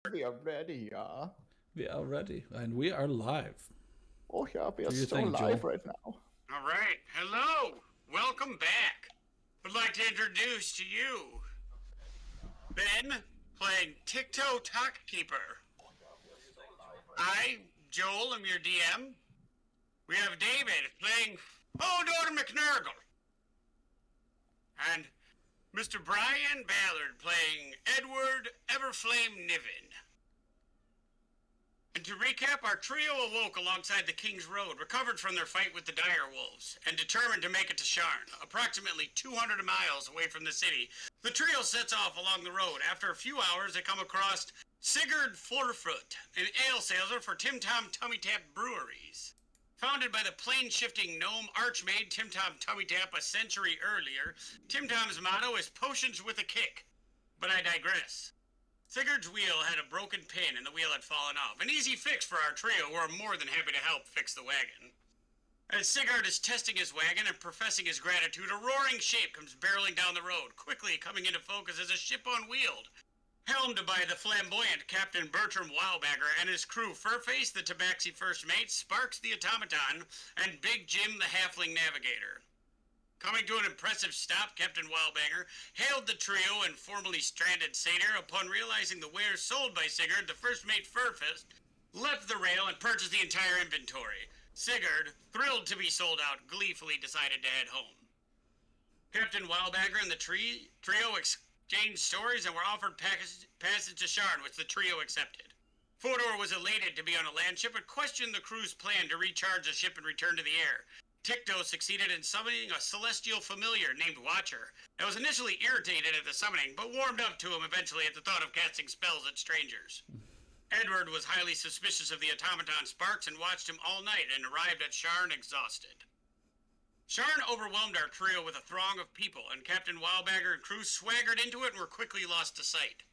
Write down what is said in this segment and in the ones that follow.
We are ready, yeah. We are ready, and we are live. Oh yeah, we are Do you so think, live Joel? right now. All right. Hello. Welcome back. Would like to introduce to you Ben playing Ticto Keeper. I, Joel, am your DM. We have David playing Hodor McNurgle. And Mr. Brian Ballard playing Edward Everflame Niven. And to recap, our trio awoke alongside the King's Road, recovered from their fight with the dire wolves, and determined to make it to Sharn, approximately 200 miles away from the city. The trio sets off along the road. After a few hours, they come across Sigurd Flurfoot, an ale sailor for Tim Tom Tummy Tap Breweries. Founded by the plane-shifting gnome archmaid Tim Tom Tummy Tap a century earlier, Tim Tom's motto is potions with a kick. But I digress. Sigurd's wheel had a broken pin and the wheel had fallen off. An easy fix for our trio, who are more than happy to help fix the wagon. As Sigurd is testing his wagon and professing his gratitude, a roaring shape comes barreling down the road, quickly coming into focus as a ship on wheels. Helmed by the flamboyant Captain Bertram Wildbagger and his crew, Furface, the Tabaxi first mate, Sparks the automaton, and Big Jim the halfling navigator. Coming to an impressive stop, Captain Wildbanger hailed the trio and formerly stranded satyr. Upon realizing the wares sold by Sigurd, the first mate Furfist left the rail and purchased the entire inventory. Sigurd, thrilled to be sold out, gleefully decided to head home. Captain Wildbagger and the trio exchanged stories and were offered passage to Sharn, which the trio accepted. Fodor was elated to be on a land ship and questioned the crew's plan to recharge the ship and return to the air. Ticto succeeded in summoning a celestial familiar named Watcher, and was initially irritated at the summoning, but warmed up to him eventually at the thought of casting spells at strangers. Edward was highly suspicious of the automaton Sparks and watched him all night and arrived at Sharn exhausted. Sharn overwhelmed our trio with a throng of people, and Captain Wildbagger and crew swaggered into it and were quickly lost to sight.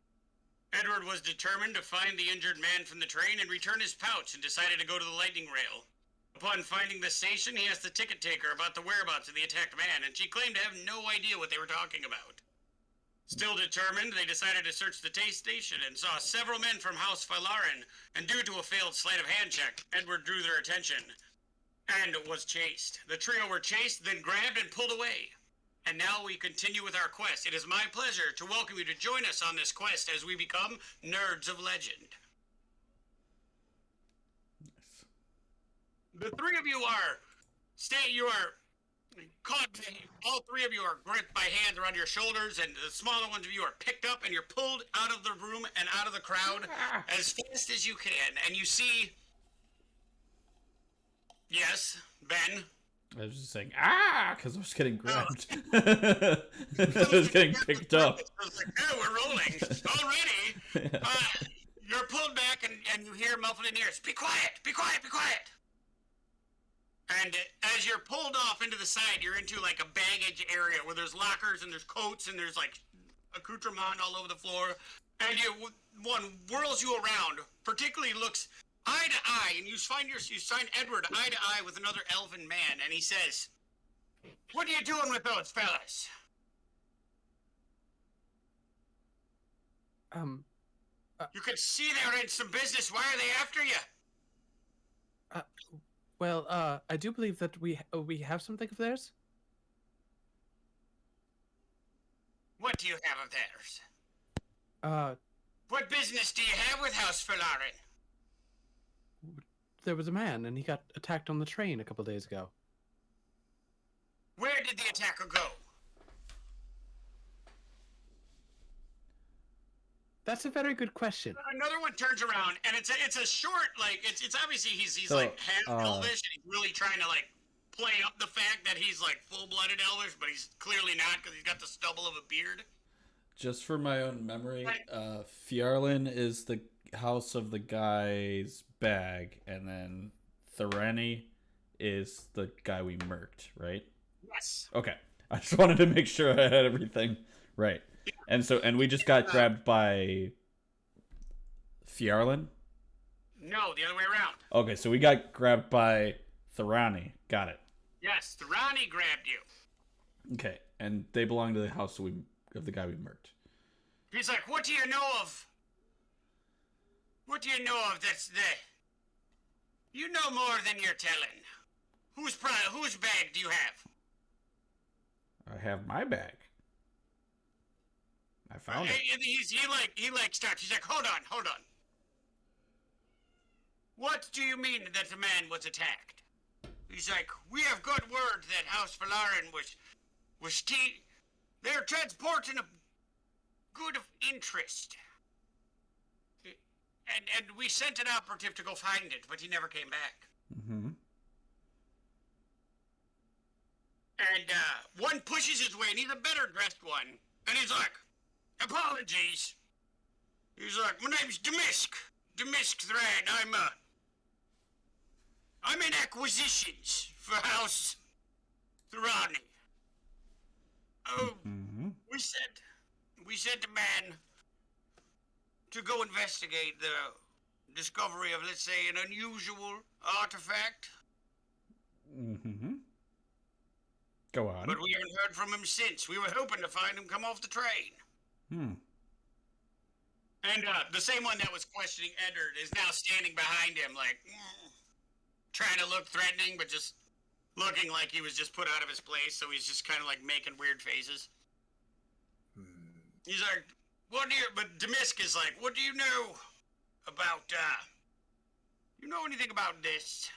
Edward was determined to find the injured man from the train and return his pouch, and decided to go to the lightning rail. Upon finding the station, he asked the ticket taker about the whereabouts of the attacked man, and she claimed to have no idea what they were talking about. Still determined, they decided to search the station and saw several men from House Filarin, and due to a failed sleight of hand check, Edward drew their attention and was chased. The trio were chased, then grabbed and pulled away. And now we continue with our quest. It is my pleasure to welcome you to join us on this quest as we become Nerds of Legend. The three of you are caught. All three of you are gripped by hands around your shoulders, and the smaller ones of you are picked up, and you're pulled out of the room and out of the crowd as fast as you can. And you see, yes, Ben. I was just saying, because I was getting grabbed. I was getting picked up. I was like, oh, we're rolling already. You're pulled back, and you hear muffled in ears, "Be quiet! Be quiet! Be quiet!" And as you're pulled off into the side, you're into like a baggage area where there's lockers and there's coats and there's like accoutrement all over the floor. And one whirls you around, particularly looks eye to eye, and you find Edward eye to eye with another elven man, and he says, "What are you doing with those fellas?" You could see they're in some business. Why are they after you? I do believe that we have something of theirs. What do you have of theirs? What business do you have with House Filarin? There was a man, and he got attacked on the train a couple days ago. Where did the attacker go? That's a very good question. Another one turns around, and it's a short, like, it's obviously he's like half elvish, and he's really trying to like play up the fact that he's like full-blooded elvish, but he's clearly not because he's got the stubble of a beard. Just for my own memory, Fjarlin is the house of the guy's bag, and then Thorani is the guy we murked, right? Yes. Okay. I just wanted to make sure I had everything right. And we just got grabbed by Fjarlin? No, the other way around. Okay, so we got grabbed by Thorani. Got it. Yes, Thorani grabbed you. Okay, and they belong to the house of the guy we murked. He's like, "What do you know of What do you know of that's the... You know more than you're telling. Whose bag do you have? I have my bag. I found it. He starts. He's like, hold on. What do you mean that the man was attacked? He's like, we have good word that House Valarin was they're transporting a good of interest. And we sent an operative to go find it, but he never came back. Mm-hmm. And one pushes his way, and he's a better dressed one. And he's like, apologies. He's like, my name's Demisk Thran. I'm in acquisitions for House Thorani. Oh, we sent a man to go investigate the discovery of, let's say, an unusual artifact. Mm-hmm. Go on. But we haven't heard from him since. We were hoping to find him come off the train. And the same one that was questioning Eddard is now standing behind him, like, trying to look threatening, but just looking like he was just put out of his place, so he's just kind of like making weird faces. He's like, but Demisk is like, what do you know about, you know anything about this?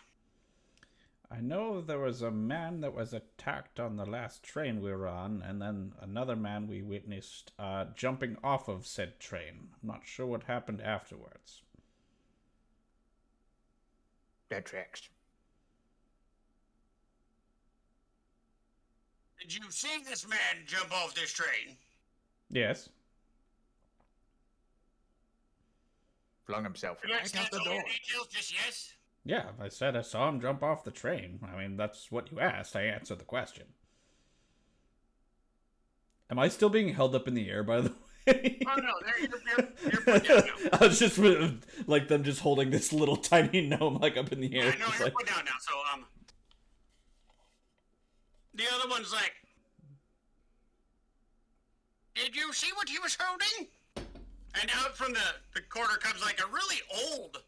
I know there was a man that was attacked on the last train we were on, and then another man we witnessed jumping off of said train. I'm not sure what happened afterwards. That tracks. Did you see this man jump off this train? Yes. Flung himself Yes, right out that's the all your door. details, just yes? Yeah, I said I saw him jump off the train. I mean, that's what you asked. I answered the question. Am I still being held up in the air, by the way? Oh no, you're put down now. I was just like them just holding this little tiny gnome like up in the air. Yeah, no, just you're like... put down now, so, the other one's like, did you see what he was holding? And out from the corner comes like a really older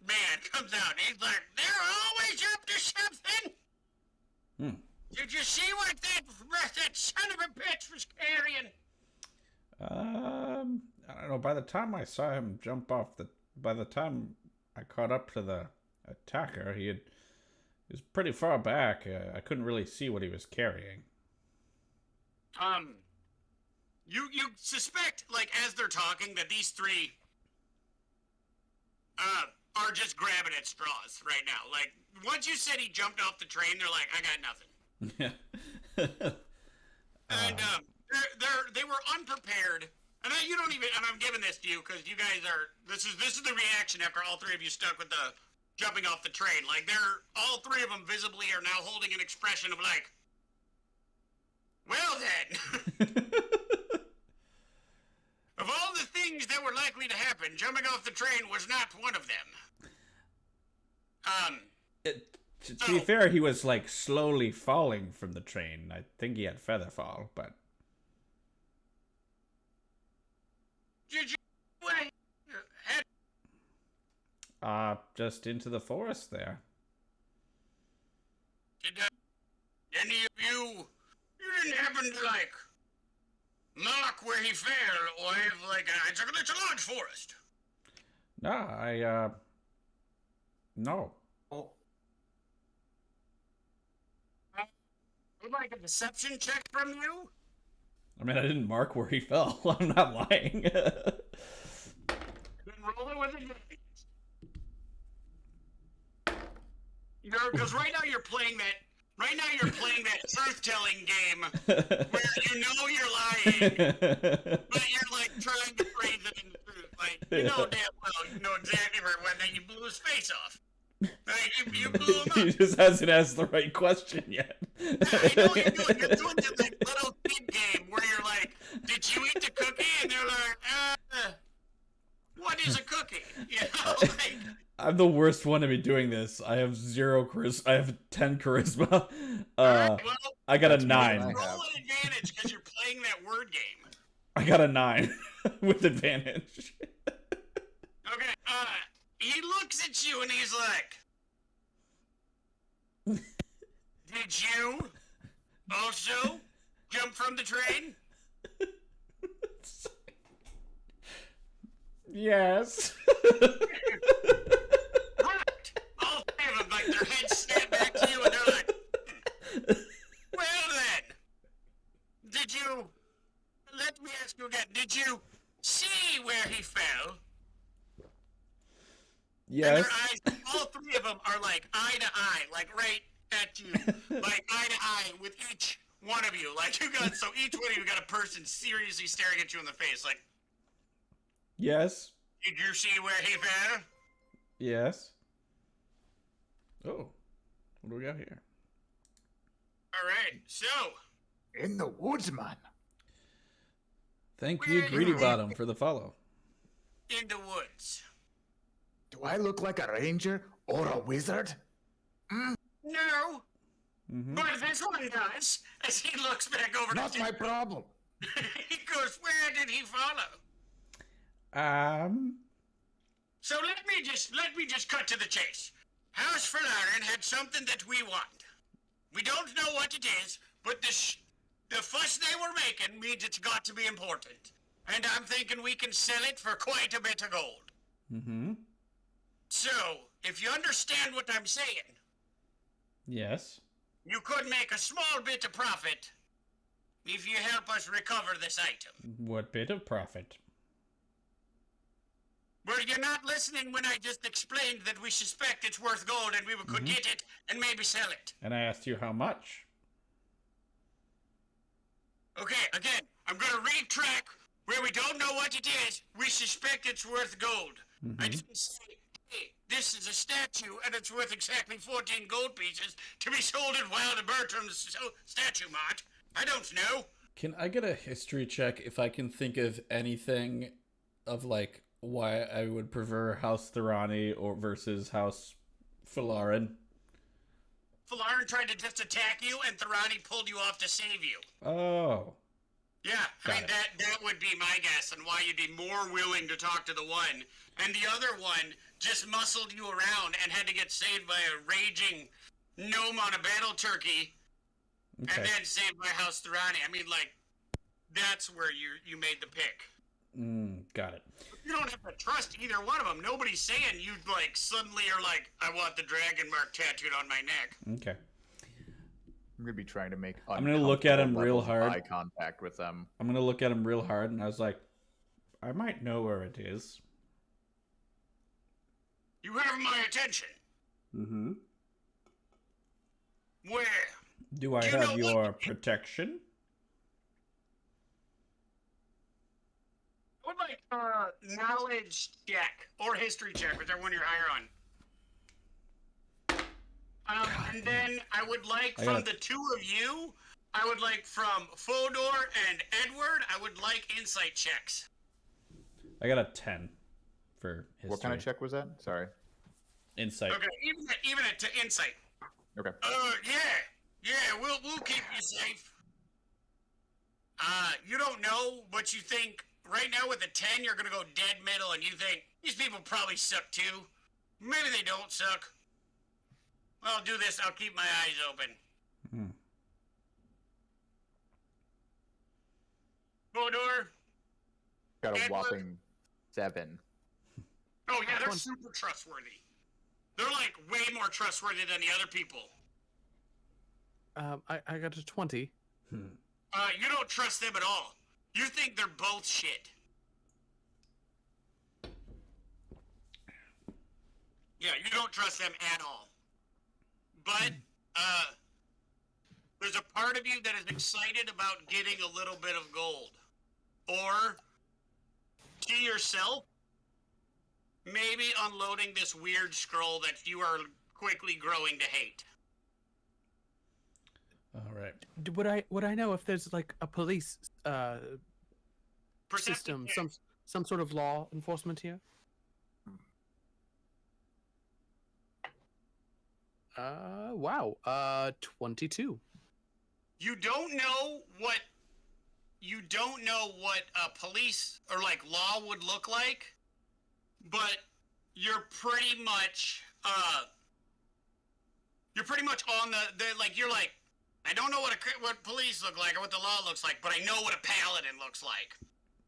man comes out. He's like, they're always up to something. Did you see what that son of a bitch was carrying? I don't know. By the time I saw him jump off by the time I caught up to the attacker, he was pretty far back. I couldn't really see what he was carrying. You suspect, like, as they're talking, that these three are just grabbing at straws right now. Like, once you said he jumped off the train, they're like, I got nothing. Yeah. And they were unprepared. And you don't even. And I'm giving this to you because you guys are. This is the reaction after all three of you stuck with the jumping off the train. Like, they're all three of them visibly are now holding an expression of like, well then. Of all the things that were likely to happen, jumping off the train was not one of them. To be fair, he was like slowly falling from the train. I think he had feather fall, but Did you just into the forest there. Did any of you didn't happen to like mark where he fell, or have like it's a large forest? No, no. Oh, Would like a deception check from you? I mean, I didn't mark where he fell. I'm not lying. Then roll it with advantage. You know, because right now you're playing that. Right now you're playing that truth-telling game where you know you're lying, but you're like trying to phrase it in the truth. Like, you know damn well, you know exactly when that you blew his face off. Like, you blew him up. He just hasn't asked the right question yet. Yeah, I know what you're doing. You're doing that like little kid game where you're like, did you eat the cookie? And they're like, what is a cookie? You know, like, I'm the worst one to be doing this. I have 0 charisma. I have 10 charisma. well, I got a that's 9. more than roll an advantage because you're playing that word game. I got a 9 with advantage. he looks at you and he's like, "Did you also jump from the train?" Yes. Right. All three of them, like their heads snap back to you and they're like, "Well then, did you? Let me ask you again. Did you see where he fell?" And Yes. their eyes, all three of them are like eye to eye, like right at you, like eye to eye with each one of you. Like you got, so each one of you got a person seriously staring at you in the face. Like, Yes. did you see where he fell? Yes. Oh, what do we got here? All right. So, In the woods, man. Thank you, Greedy Bottom, for the follow. in the woods. Do I look like a ranger or a wizard? No, Mm-hmm. but this one does. As he looks back over Not to my problem. he goes, "Where did he follow?" So let me just cut to the chase. House Falarin had something that we want. We don't know what it is, but the fuss they were making means it's got to be important. And I'm thinking we can sell it for quite a bit of gold. Mm-hmm. So, if you understand what I'm saying, Yes. you could make a small bit of profit if you help us recover this item. What bit of profit? Were you not listening when I just explained that we suspect it's worth gold and we could get it and maybe sell it? And I asked you how much. Okay, again, I'm gonna retrack where we don't know what it is. We suspect it's worth gold. I didn't say, hey, this is a statue and it's worth exactly 14 gold pieces to be sold at Wilder Bertram's statue mart. I don't know. Can I get a history check if I can think of anything of like why I would prefer House Thorani or versus House Falarin? Falarin tried to just attack you and Thorani pulled you off to save you. Oh. Yeah, I mean, that would be my guess and why you'd be more willing to talk to the one. And the other one just muscled you around and had to get saved by a raging gnome on a battle turkey. Okay. And then saved by House Thorani. I mean, like, that's where you made the pick. Got it. You don't have to trust either one of them. Nobody's saying you, like, suddenly are like, I want the dragon mark tattooed on my neck. Okay. I'm gonna be trying to make. I'm gonna look at him uncomfortable real levels of hard. Eye contact with them. I'm gonna look at him real hard, and I was like, I might know where it is. You have my attention. Mm-hmm. Where? Do I You know have what? your protection? I would like knowledge check or history check, whichever one you're higher on. And then I would like I from got the two of you, I would like from Fodor and Edward, I would like insight checks. I got a 10 for history. What kind of check was that? Sorry. Insight. Okay, even at to insight. Okay. Yeah, we'll keep you safe. You don't know, but you think right now with a 10, you're gonna go dead middle, and you think these people probably suck too. Maybe they don't suck. Well, I'll do this. I'll keep my eyes open. Fodor. Got a Edward. whopping 7. Oh yeah, they're super trustworthy. They're like way more trustworthy than the other people. I got a 20. You don't trust them at all. You think they're both shit. Yeah, you don't trust them at all. But, there's a part of you that is excited about getting a little bit of gold. Or, to yourself, maybe unloading this weird scroll that you are quickly growing to hate. All right. Would I know if there's like a police Perception system, check. some sort of law enforcement here? Wow. 22. You don't know what police or like law would look like, but you're pretty much on the like you're like I don't know what police look like or what the law looks like, but I know what a paladin looks like.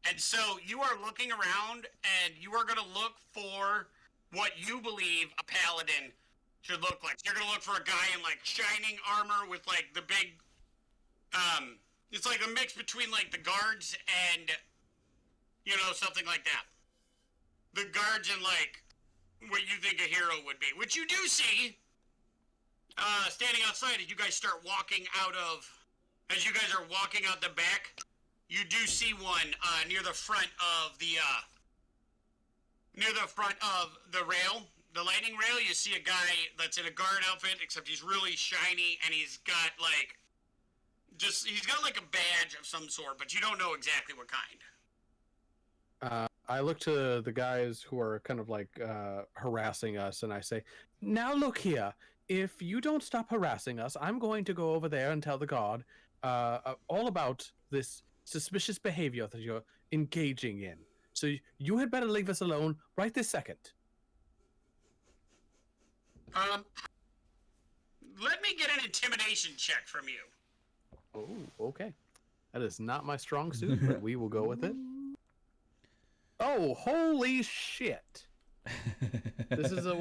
And so you are looking around and you are going to look for what you believe a paladin should look like. You're going to look for a guy in like shining armor with like the big it's like a mix between like the guards and something like that. The guards and like what you think a hero would be, which you do see standing outside as you guys start walking as you guys are walking out the back, you do see one near the front of the rail, the lightning rail. You see a guy that's in a guard outfit, except he's really shiny and he's got like a badge of some sort, but you don't know exactly what kind. I look to the guys who are kind of like harassing us, and I say, "Now look here. If you don't stop harassing us, I'm going to go over there and tell the guard all about this suspicious behavior that you're engaging in. So you had better leave us alone right this second." Let me get an intimidation check from you. Oh, okay. That is not my strong suit, but we will go with it. Oh, holy shit! This is a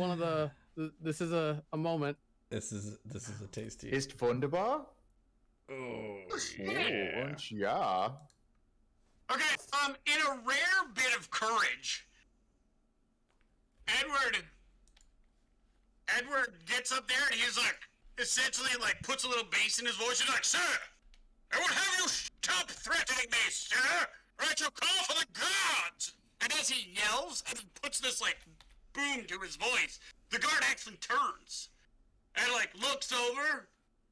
moment. This is a tasty. Ist wunderbar. Oh, Und ja. Okay, in a rare bit of courage, Edward gets up there and he's like, essentially like puts a little bass in his voice. He's like, "Sir, I will have you stop threatening me, sir, or I shall call for the guards." And as he yells and he puts this like boom to his voice, the guard actually turns and like looks over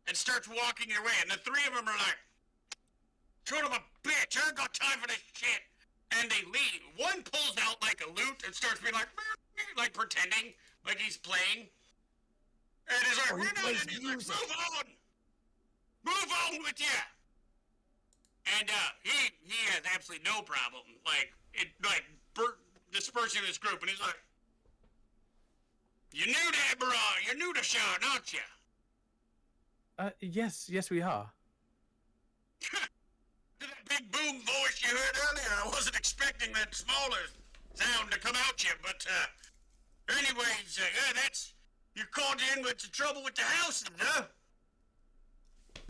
and starts walking your way. And the three of them are like, "Son of a bitch, I ain't got time for this shit." And they leave. One pulls out like a lute and starts being like pretending like he's playing. And he's like, "We're not in here. Move on! Move on with ya!" And he has absolutely no problem dispersing this group. And he's like, "You new to bro? You're new to Sean, aren't you?" Yes, we are. That big boom voice you heard earlier, I wasn't expecting that smaller sound to come out you, but anyways, that's you called in with the trouble with the house, huh? I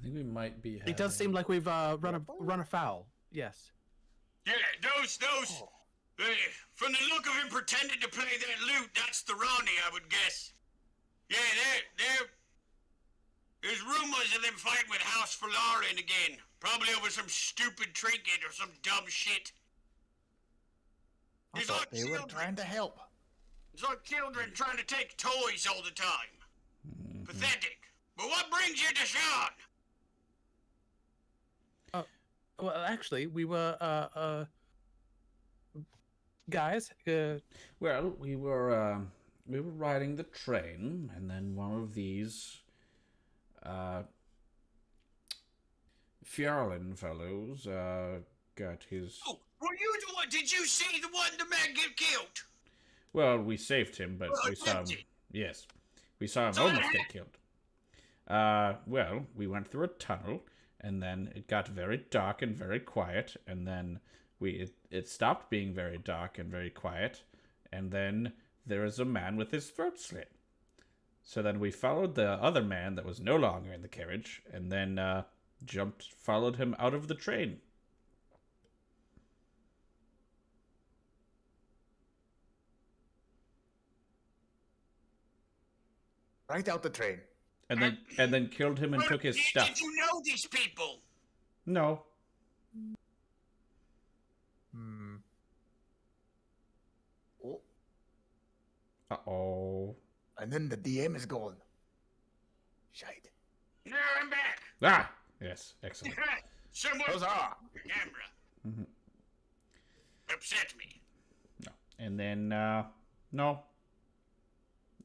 think we might be. It does seem like we've run afoul. Yes. Yeah, those. From the look of him pretending to play that lute, that's the Ronnie, I would guess. Yeah, there's rumors of them fighting with House Falarin again. Probably over some stupid trinket or some dumb shit. I thought they were trying to help. It's like children trying to take toys all the time. Mm-hmm. Pathetic. But what brings you to Sean? Well, actually, we were guys. Well, we were riding the train, and then one of these Fjarlin fellows got his. Oh, were you the one? Did you see the man get killed? Well, we saved him, but we saw him. Yes, we saw him almost get killed. Well, we went through a tunnel, and then it got very dark and very quiet, and then it stopped being very dark and very quiet, and then there was a man with his throat slit. So then we followed the other man that was no longer in the carriage, and then followed him out of the train. Right out the train. And then killed him and took his stuff. Did you know these people? No. Oh. Uh-oh. And then the DM is gone. Shite. No, I'm back. Ah! Yes, excellent. Someone Huzzah! the camera. Mm-hmm. Upset me. No. And then, no.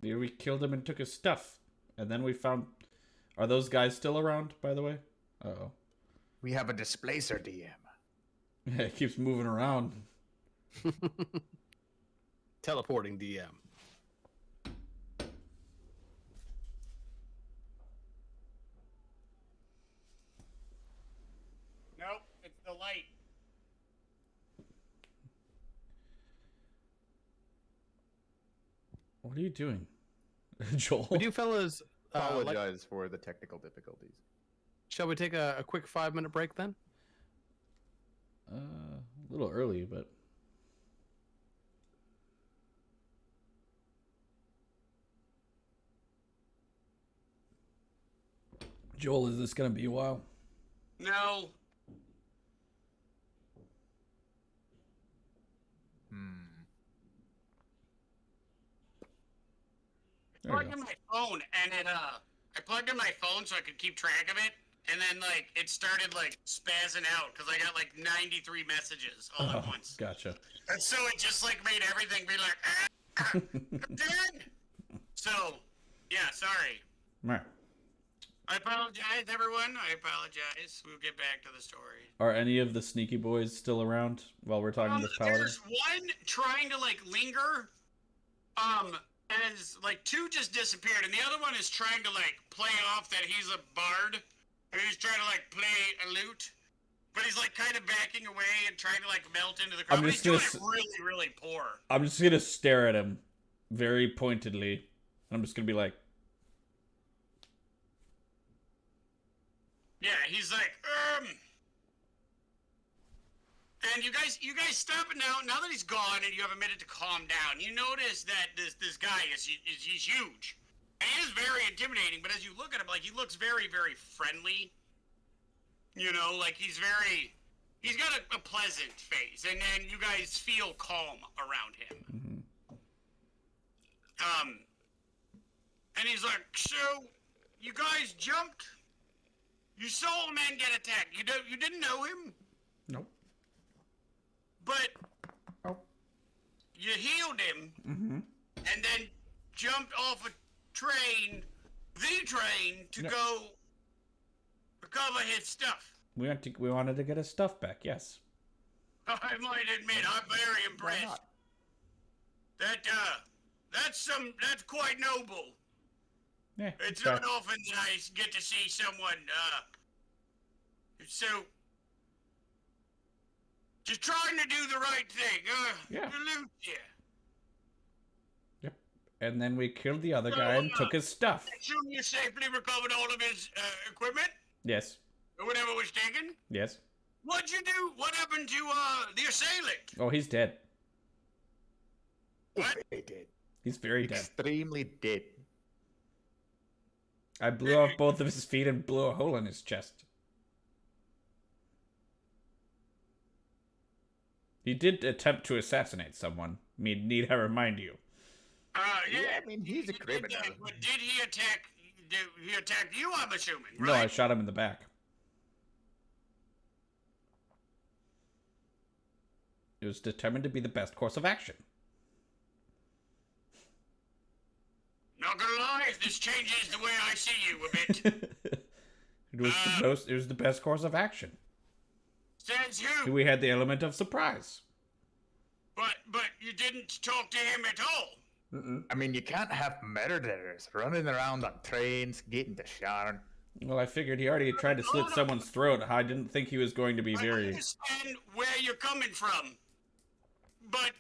We killed him and took his stuff. And then we found... Are those guys still around, by the way? Uh-oh. We have a displacer DM. Yeah, it keeps moving around. teleporting DM. Nope, it's the light. What are you doing, Joel? Would you fellas Apologize for the technical difficulties. shall we take a quick 5-minute break then? A little early, but Joel, is this gonna be a while? No. There you Plugged go. in my phone, and I plugged in my phone so I could keep track of it, and then like it started like spazzing out because I got like 93 messages all at once, Gotcha. and so it just like made everything be like, I'm dead. So, yeah, sorry. Right. I apologize, everyone. I apologize. We'll get back to the story. Are any of the sneaky boys still around while we're talking to this paladin? There's one trying to like linger, as like two just disappeared, and the other one is trying to like play off that he's a bard, and he's trying to like play a lute, but he's like kind of backing away and trying to like melt into the crowd. I'm But just he's doing gonna it really, really poor. I'm just gonna stare at him very pointedly. I'm just gonna be like, Yeah, he's like, And you guys stop it now that he's gone and you have a minute to calm down. You notice that this guy he's huge. And he is very intimidating, but as you look at him, like, he looks very, very friendly. You know, like, he's got a pleasant face, and then you guys feel calm around him. And he's like, so, you guys jumped? You saw a man get attacked. You didn't know him? nope. But Nope. you healed him, Mm-hmm. and then jumped off a train, to No. go recover his stuff. We wanted to get his stuff back. Yes. I might admit, I'm very Why impressed. not? That's quite noble. Yeah. It's back. not often that I get to see someone, so, just trying to do the right thing, Yeah. salute you. Yep. And then we killed the other guy and took his stuff. I assume you safely recovered all of his, equipment, Yes. or whatever was taken? Yes. What'd you do? What happened to, the assailant? Oh, he's dead. What? Very dead. He's very dead. Extremely dead. I blew off both of his feet and blew a hole in his chest. He did attempt to assassinate someone. Need I remind you? Yeah, I mean, he's a he did criminal. that, but did he attack you, I'm assuming, right? No, I shot him in the back. It was determined to be the best course of action. Not gonna lie, this changes the way I see you a bit. It was the best course of action. Says who? We had the element of surprise. But you didn't talk to him at all. I mean, you can't have murderers running around on trains, getting to Sharn. Well, I figured he already tried to slit someone's throat. I didn't think he was going to be I very... understand where you're coming from, but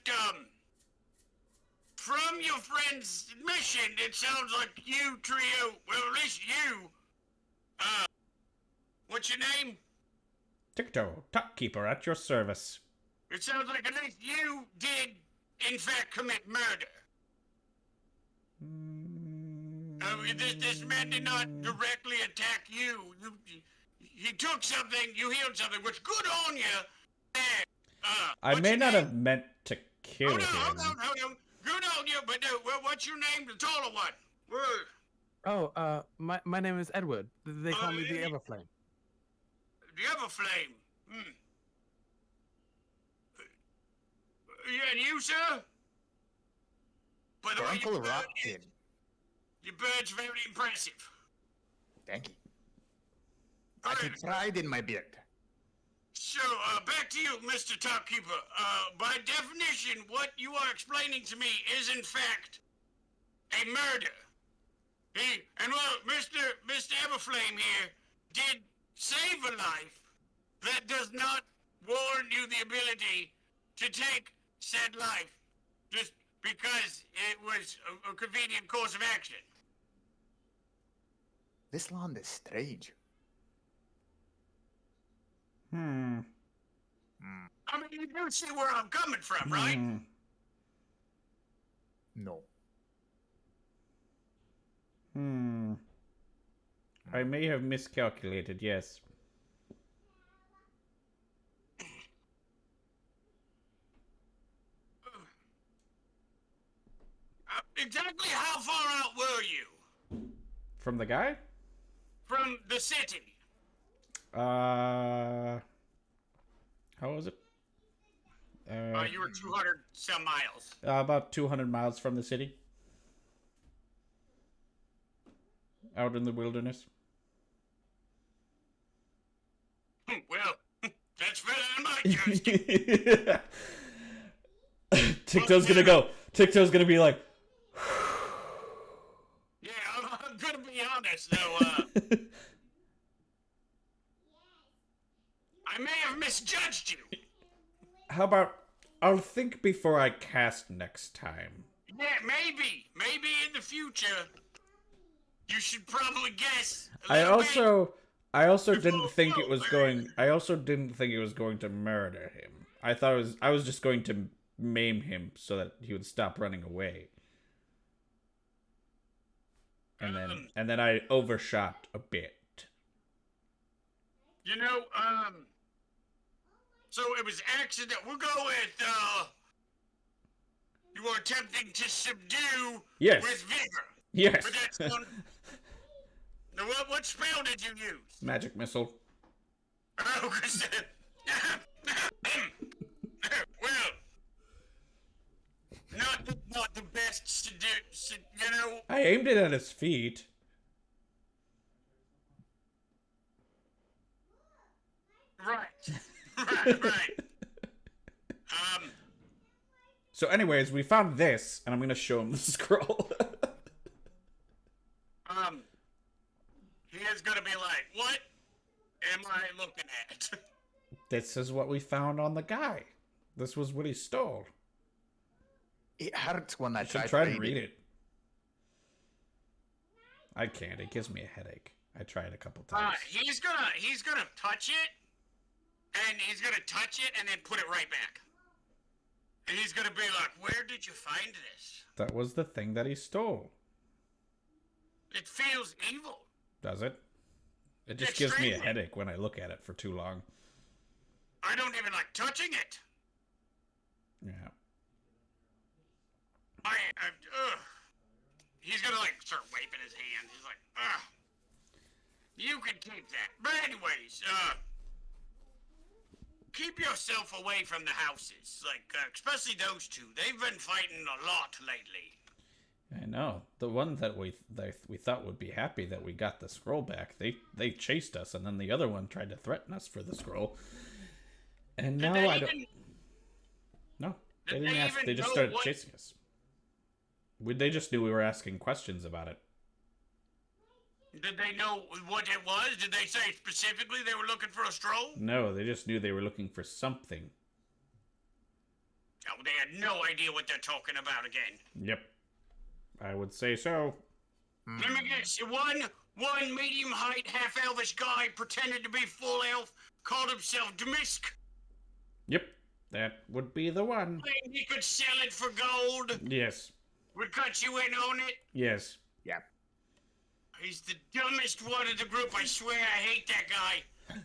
from your friend's mission, it sounds like you trio, well, at least you, what's your name? Ticto, top keeper at your service. It sounds like at least you did, in fact, commit murder. This man did not directly attack you. He took something, you healed something, which good on you. And, I may not have meant to kill Hold him. on. Good on you, but what's your name, the taller one? Word. Oh, my name is Edward. They call me the yeah. Everflame. The Everflame. Yeah, and you, sir? By the way, Uncle Robin. your bird's very impressive. Thank you. All I right. take pride in my beard. So, back to you, Mr. Topkeeper. By definition, what you are explaining to me is, in fact, a murder. Mr. Everflame here did save a life that does not warrant you the ability to take said life just because it was a convenient course of action. This land is strange. I mean, you do see where I'm coming from, right? No. I may have miscalculated, yes. Exactly how far out were you From the guy? from the city? How was it? You were 200 some miles. About 200 miles from the city. Out in the wilderness. Well, that's better than my judgment. Ticto's gonna go. Ticto's gonna be like, Yeah, I'm gonna be honest though. I may have misjudged you. how about I'll think before I cast next time. Yeah, maybe in the future, you should probably guess. I also didn't Before- think it was going. I also didn't think it was going to murder him. I thought I was just going to maim him so that he would stop running away. And then I overshot a bit. You know, so it was accident. We'll go with, you were attempting to subdue Yes. with vigor. Yes. But that's one. Now, what spell did you use? Magic missile. Oh, 'cause, well, not the best seduce, you know. I aimed it at his feet. Right. So anyways, we found this, and I'm gonna show him the scroll. He is gonna be like, what am I looking at? This is what we found on the guy. This was what he stole. It hurts when I I should try try to to read it. I can't. It gives me a headache. I tried a couple times. He's gonna touch it, and he's gonna touch it, and then put it right back. And he's gonna be like, where did you find this? That was the thing that he stole. It feels evil. Does it? It just gives me a Extremely. headache when I look at it for too long. I don't even like touching it. Yeah. He's gonna like start wiping his hand. He's like, ugh. You can keep that. But anyways, keep yourself away from the houses. Like, especially those two. They've been fighting a lot lately. I know. The one that we thought would be happy that we got the scroll back. They chased us, and then the other one tried to threaten us for the scroll. And Did now they I don't. even- No, they Did didn't they ask. even They just know started what- chasing us. They just knew we were asking questions about it. Did they know what it was? Did they say specifically they were looking for a stroll? No, they just knew they were looking for something. Oh, they had no idea what they're talking about again. Yep, I would say so. Let me guess. One medium height, half elvish guy pretended to be full elf, called himself Demisk. Yep, that would be the one. Claimed he could sell it for gold. Yes, Would cut you in on it. yes. Yeah. He's the dumbest one in the group. I swear, I hate that guy.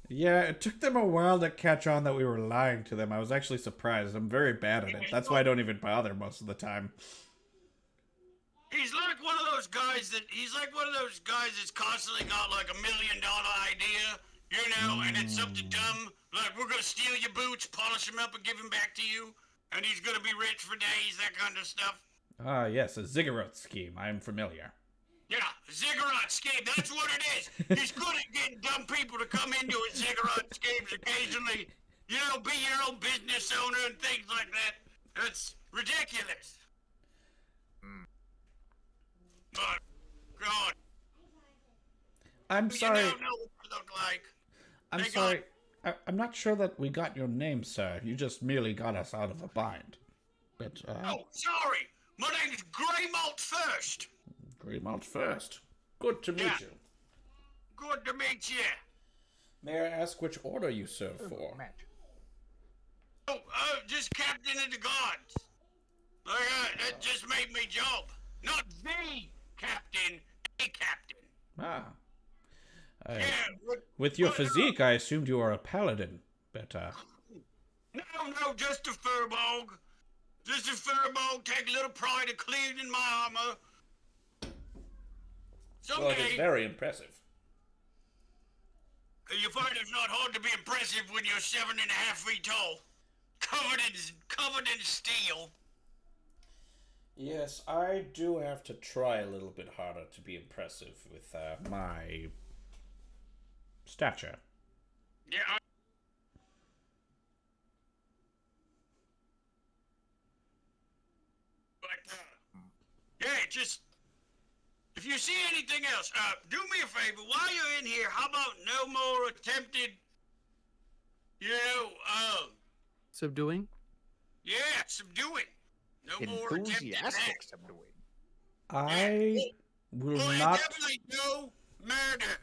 Yeah, it took them a while to catch on that we were lying to them. I was actually surprised. I'm very bad at it. That's why I don't even bother most of the time. He's like one of those guys that's constantly got like $1 million idea, you know, and it's something dumb. Like, we're gonna steal your boots, polish them up, and give them back to you, and he's gonna be rich for days, that kind of stuff. Ah, yes, a ziggurat scheme. I am familiar. Yeah, ziggurat scheme. That's what it is. He's good at getting dumb people to come into his ziggurat schemes occasionally. You know, be your own business owner and things like that. That's ridiculous. But, God, I'm sorry. you don't know what I look like. I'm They sorry. I'm not sure that we got your name, sir. You just merely got us out of a bind. But, Oh, sorry. My name's Greymalt First. Greymount first. Good to meet Yeah. you. Good to meet you. May I ask which order you serve for? Oh, just captain of the guards. That just made me jump. Not the captain, a captain. Ah. Yeah, With your physique, I assumed you were a paladin. But, no, just a furbog. Just a furbog. Take a little pride of cleaning my armor. well, it is Someday, very impressive. you find it's not hard to be impressive when you're 7.5 feet tall. Covered in steel. Yes, I do have to try a little bit harder to be impressive with my stature. Yeah, yeah, just if you see anything else, do me a favor. While you're in here, how about no more attempted, Subduing? yeah, subduing. No more attempted Enthusiastic act. subduing. I will Oh, and not. definitely no murder.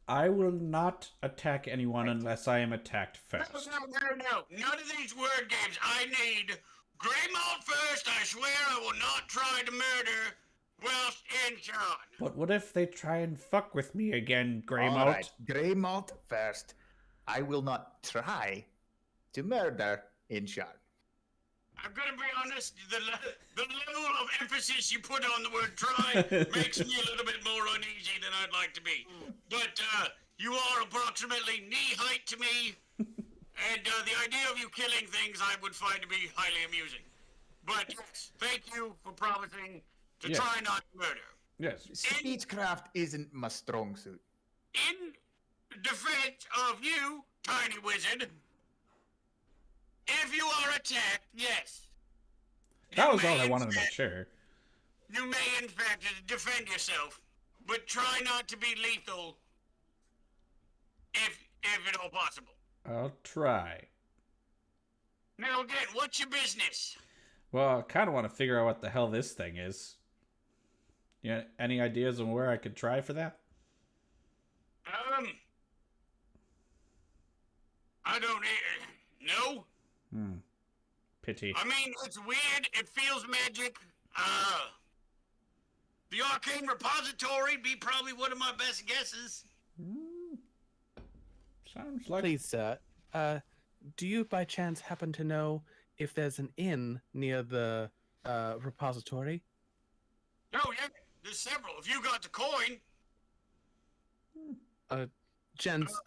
I will not attack anyone unless I am attacked No. first. None of these word games. I need Greymalt First. I swear I will not try to murder whilst in Sean. But what if they try and fuck with me again, All Greymalt? right, Greymalt first. I will not try to murder Inshan. I'm gonna be honest, the level of emphasis you put on the word try makes me a little bit more uneasy than I'd like to be. But you are approximately knee height to me, and the idea of you killing things I would find to be highly amusing. But yes, thank you for promising to Yes. try not to murder. Yes. Speechcraft isn't my strong suit. In defense of you, tiny wizard, if you are attacked, yes. That You was all may I wanted to in make fact- sure. You may, in fact, defend yourself, but try not to be lethal, if at all possible. I'll try. Now, again, what's your business? Well, I kind of want to figure out what the hell this thing is. Yeah, any ideas on where I could try for that? I don't. No. Pity. I mean, it's weird. It feels magic. The arcane repository be probably one of my best guesses. Sounds like Please, sir. Do you by chance happen to know if there's an inn near the repository? Oh yeah, there's several. If you got the coin. Gents,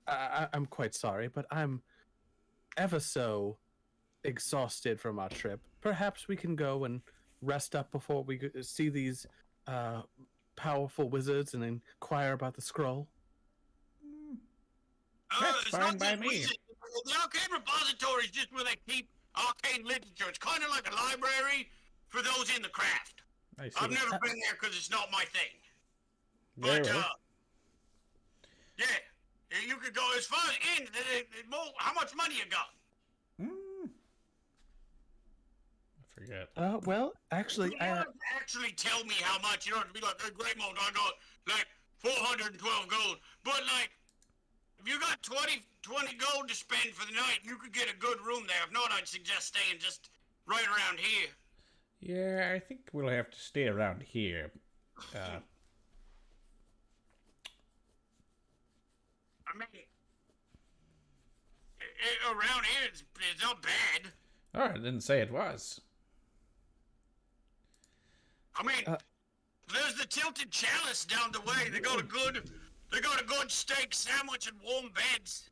I'm quite sorry, but I'm ever so exhausted from our trip. Perhaps we can go and rest up before we see these powerful wizards and inquire about the scroll. That's It's fine not by just me. wizards. The arcane repository is just where they keep arcane literature. It's kind of like a library for those in the craft. I see. I've never been there because it's not my thing. Very But, well. yeah, you could go as far as in. How much money you got? I forget. Well, actually, You don't have to actually tell me how much. You don't have to be like, hey, Great Mode, I got like 412 gold. But like, if you got 20 gold to spend for the night, you could get a good room there. If not, I'd suggest staying just right around here. Yeah, I think we'll have to stay around here. I mean, around here, it's not bad. Oh, I didn't say it was. I mean, there's the Tilted Chalice down the way. They got a good steak sandwich and warm beds.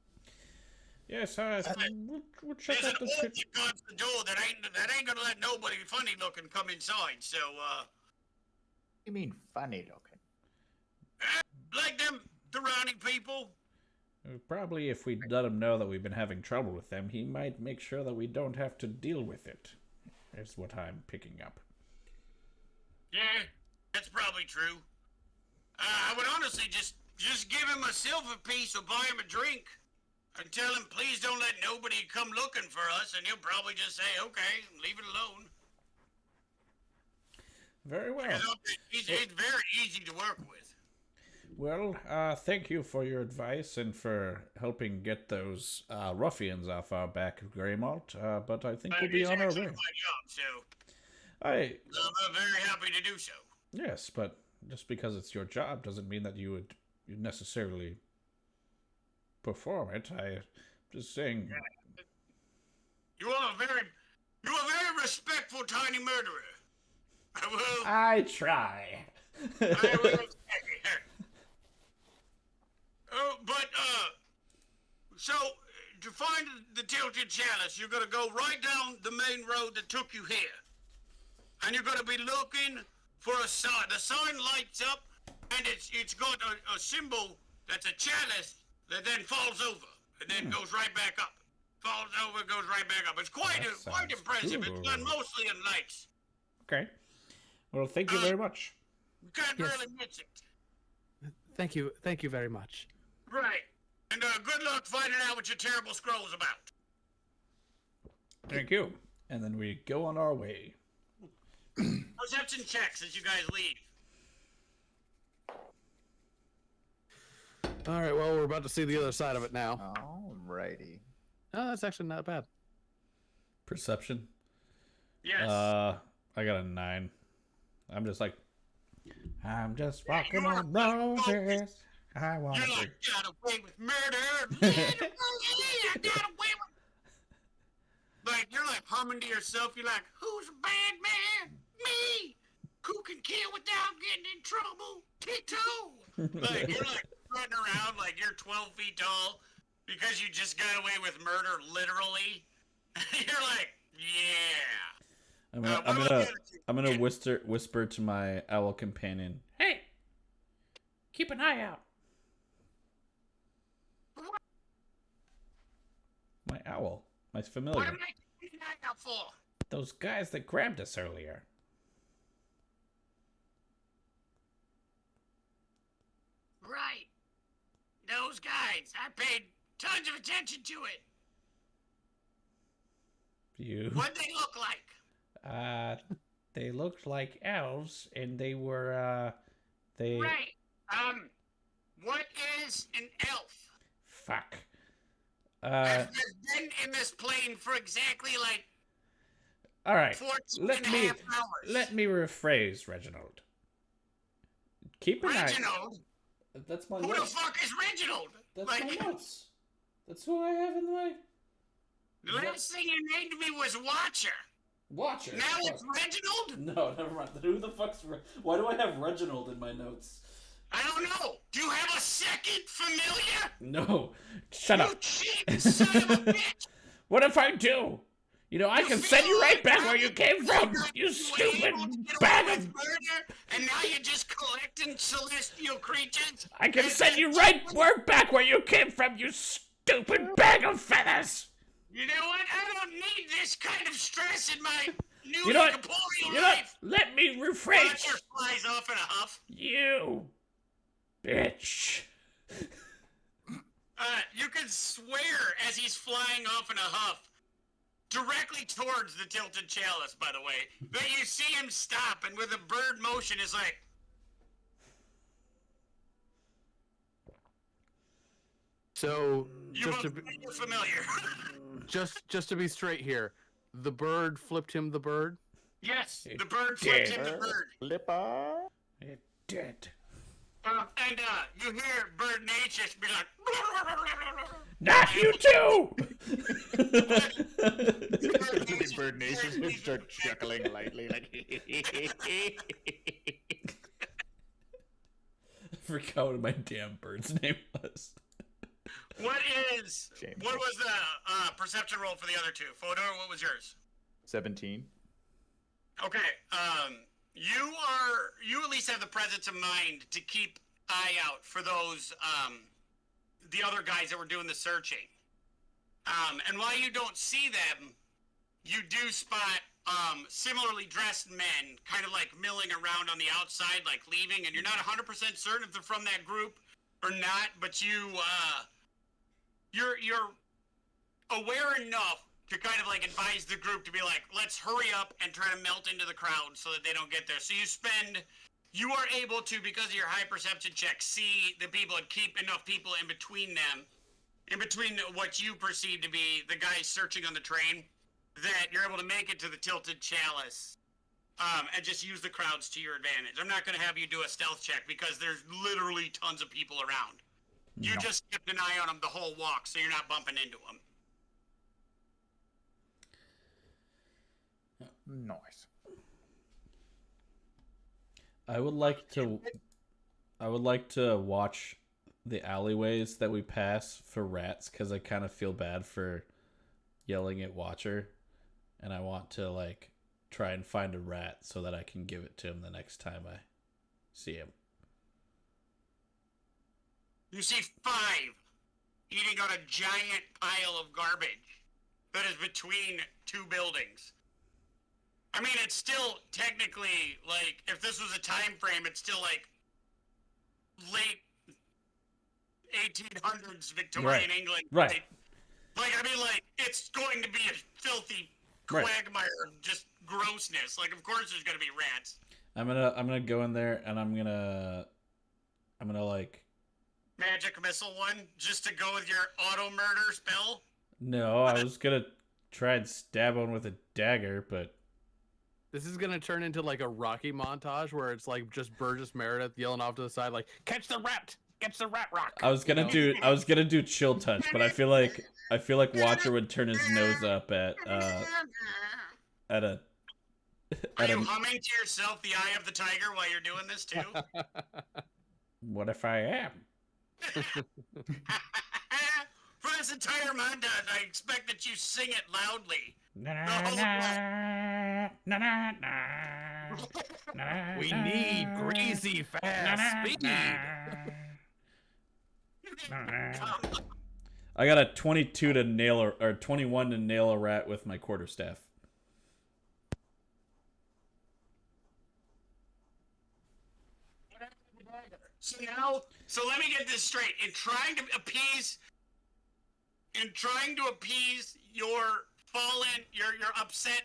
Yes, we'll check There's out an the orc ship. that guards the door that ain't gonna let nobody funny looking come inside. So, You mean funny looking? surrounding people? Probably if we let him know that we've been having trouble with them, he might make sure that we don't have to deal with it. Is what I'm picking up. Yeah, that's probably true. I would honestly just give him a silver piece or buy him a drink. And tell him, please don't let nobody come looking for us, and he'll probably just say, okay, leave it alone. Very well. He's very easy to work with. Well, thank you for your advice and for helping get those ruffians off our back, Greymalt. But I think we'll be on our way. My job, so I'm very happy to do so. Yes, but just because it's your job doesn't mean that you necessarily perform it. I'm just saying. You are a very respectful tiny murderer. I try. I will. So to find the Tilted Chalice, you're gonna go right down the main road that took you here, and you're gonna be looking for a sign. The sign lights up, and it's got a symbol that's a chalice that then falls over and then goes right back up. Falls over, goes right back up. It's quite impressive. cool. It's done mostly in lights. Okay. Well, thank you very much. You can't really miss it. Thank you very much. Right. And good luck finding out what your terrible scroll's about. Thank you. And then we go on our way. Perception checks as you guys leave. All right, well, we're about to see the other side of it now. Alrighty. Oh, that's actually not bad. Perception. Yes. I got a 9. I'm just walking on roses. I want You're to. like, got away with murder. I got away with. Like, you're like humming to yourself. You're like, who's a bad man? Me. Who can kill without getting in trouble? Ticto. Like, you're like running around like you're 12 feet tall because you just got away with murder, literally. You're like, yeah. I'm gonna whisper to my owl companion. Hey, keep an eye out. My owl, my familiar. What am I keeping an eye out for? Those guys that grabbed us earlier. Right. Those guys. I paid tons of attention to it. What'd they look like? They looked like elves, and they were, Right. What is an elf? Fuck. I've been in this plane for exactly like All right. 14 and a half hours. Let me rephrase, Reginald. Keep an eye. Reginald? That's my Who notes. the fuck is Reginald? That's like, my notes. That's who I have in my the last thing you named me was Watcher. Watcher. Now it's Reginald? No, never mind. Who the fuck's why do I have Reginald in my notes? I don't know. Do you have a second familiar? No. Shut You up. cheap son of a bitch. What if I do? You know, I can send you right back where you came from, you were stupid able to get bag away of... with murder, and now you're just collecting celestial creatures? I can send you right back where you came from, you stupid bag of feathers! You know what? I don't need this kind of stress in my new You know what? corporeal life. Let me rephrase. Watcher flies off in a huff. You bitch. You can swear as he's flying off in a huff, directly towards the Tilted Chalice, by the way, that you see him stop, and with a bird motion is like... So, You're familiar. just to be straight here, the bird flipped him the bird? Yes, the bird flipped him the bird. Flipper. It did. And you hear Bird Nature be like... Not you too! Bird Nation would start chuckling lightly, like. I forgot what my damn bird's name was. What was the perception roll for the other two? Fodor, what was yours? 17. Okay, you at least have the presence of mind to keep eye out for those, the other guys that were doing the searching. And while you don't see them, you do spot similarly dressed men kind of like milling around on the outside, like leaving, and you're not 100% certain if they're from that group or not, but you're aware enough to kind of like advise the group to be like, let's hurry up and try to melt into the crowd so that they don't get there. So you are able to, because of your high perception check, see the people and keep enough people in between them, in between what you perceive to be the guys searching on the train, that you're able to make it to the Tilted Chalice and just use the crowds to your advantage. I'm not going to have you do a stealth check because there's literally tons of people around. You just kept an eye on them the whole walk, so you're not bumping into them. Nice. I would like to watch the alleyways that we pass for rats, because I kind of feel bad for yelling at Watcher, and I want to like try and find a rat so that I can give it to him the next time I see him. You see 5 eating on a giant pile of garbage that is between 2 buildings. I mean, it's still technically, like, if this was a time frame, it's still, like, late 1800s Victorian England. Right. Like, I mean, like, it's going to be a filthy quagmire of just grossness. Like, of course there's going to be rats. I'm gonna go in there, and I'm gonna like... Magic missile one, just to go with your auto murder spell? No, I was gonna try and stab one with a dagger, but... This is gonna turn into like a Rocky montage where it's like just Burgess Meredith yelling off to the side like, "Catch the rat! Catch the rat rock!" I was gonna do chill touch, but I feel like Watcher would turn his nose up at a... Are you humming to yourself the Eye of the Tiger while you're doing this too? What if I am? For this entire montage, I expect that you sing it loudly. We need greasy fast speed. I got a 22 to nail or 21 to nail a rat with my quarterstaff. So let me get this straight. In trying to appease your fallen, your upset.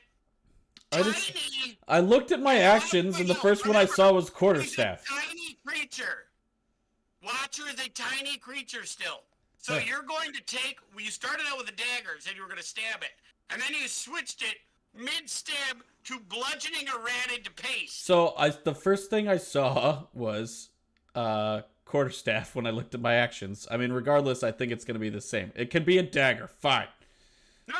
I looked at my actions, and the first one I saw was quarterstaff. He's a tiny creature. Watcher is a tiny creature still. So you're going to take. You started out with a dagger, said you were going to stab it, and then you switched it mid-stab to bludgeoning a rat into paste. So the first thing I saw was quarterstaff when I looked at my actions. I mean, regardless, I think it's going to be the same. It could be a dagger. Fine. No,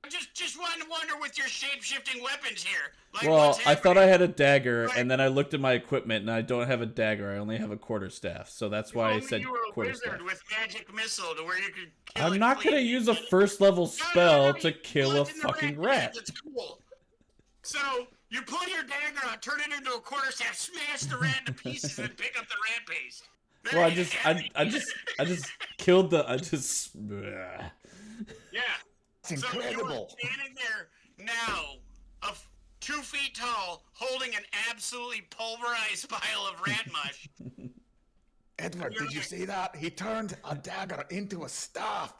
I just wanted to wonder with your shape-shifting weapons here. Like, well, I thought I had a dagger, and then I looked at my equipment, and I don't have a dagger. I only have a quarterstaff, so that's why I said you were a quarterstaff. wizard with magic missile to where you could kill I'm it not going to clean. use a first-level spell to you kill a bludgeon the fucking rat. rat. That's cool. So you pull your dagger out, turn it into a quarterstaff, smash the rat into pieces, and pick up the rat paste. There Well, you have it. I just killed the. Yeah. It's incredible. So you are standing there now, 2 feet tall, holding an absolutely pulverized pile of rat mush. Edward, did you see that? He turned a dagger into a staff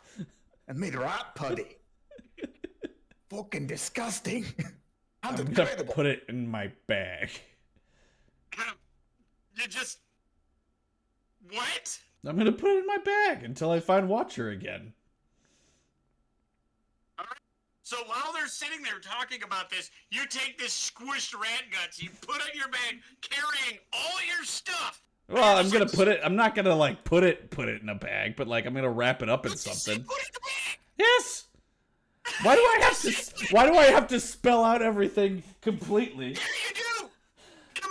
and made rat putty. Fucking disgusting. And I'm gonna incredible. put it in my bag. You just... What? I'm gonna put it in my bag until I find Watcher again. So while they're sitting there talking about this, you take this squished rat guts, you put it in your bag, carrying all your stuff. Well, I'm gonna put it. I'm not gonna like put it in a bag, but like I'm gonna wrap it up in something. Put it in the bag. Yes. Why do I have to spell out everything completely? Here you do.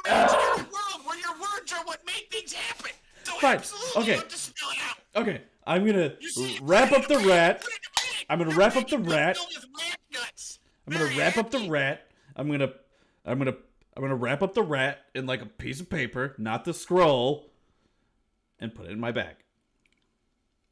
Imagine a world where your words are what make things happen. So Fine. absolutely Okay. you have to spell it out. Okay, I'm gonna You see, wrap put it up the in rat. put it in the bag. I'm gonna Your wrap up bag the is rat. filled with rat guts. I'm gonna Very wrap up the happy. rat. I'm gonna wrap up the rat in like a piece of paper, not the scroll. and put it in my bag.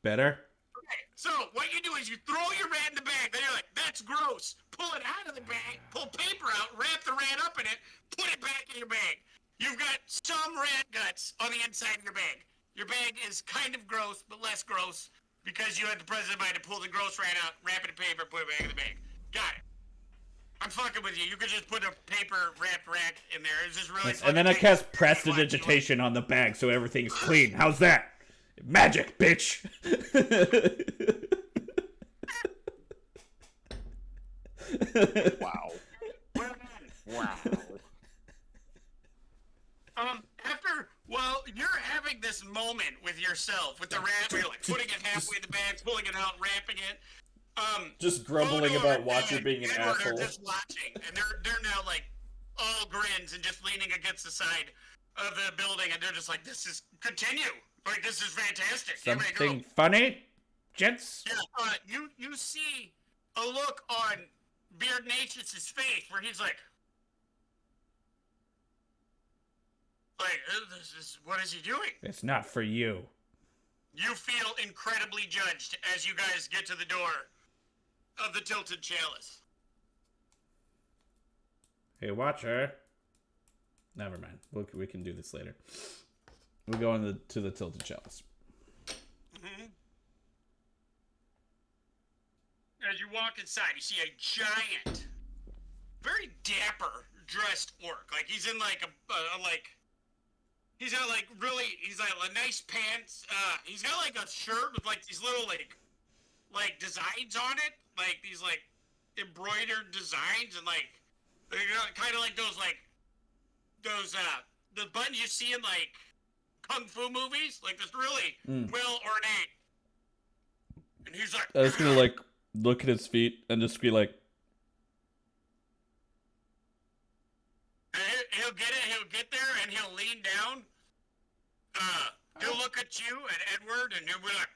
Better? Okay, so what you do is you throw your rat in the bag. Then you're like, that's gross. Pull it out of the bag, pull paper out, wrap the rat up in it, put it back in your bag. You've got some rat guts on the inside of your bag. Your bag is kind of gross, but less gross because you had the president mind to pull the gross rat out, wrap it in paper, put it back in the bag. Got it. I'm fucking with you. You could just put a paper wrapped rat in there. It's just really And then I cast prestidigitation on the bag so everything's clean. How's that? Magic, bitch! Wow. Well done. Wow. Well, you're having this moment with yourself, with the rat, where you're like putting it halfway in the bag, pulling it out, wrapping it. Just grumbling Fodor about and Watcher being an Edward asshole. are just watching, and they're now like all grins and just leaning against the side of the building, and they're just like, "This is continue, like this is fantastic." Something funny, gents? Yeah, you see a look on Beard Natious's face where he's like, this is, what is he doing? It's not for you. You feel incredibly judged as you guys get to the door of the Tilted Chalice. Hey, Watcher. Never mind. We can do this later. We go on to the Tilted Chalice. Mm-hmm. As you walk inside, you see a giant, very dapper dressed orc. Like he's in like he's got like he's got like nice pants. He's got like a shirt with like these little like designs on it, like these like embroidered designs, and like they're kind of like those the buttons you see in like kung fu movies, like this really well ornate. And he's like, I was gonna like look at his feet and just be like, he'll get it. He'll get there and he'll lean down. He'll look at you and Edward, and he'll be like,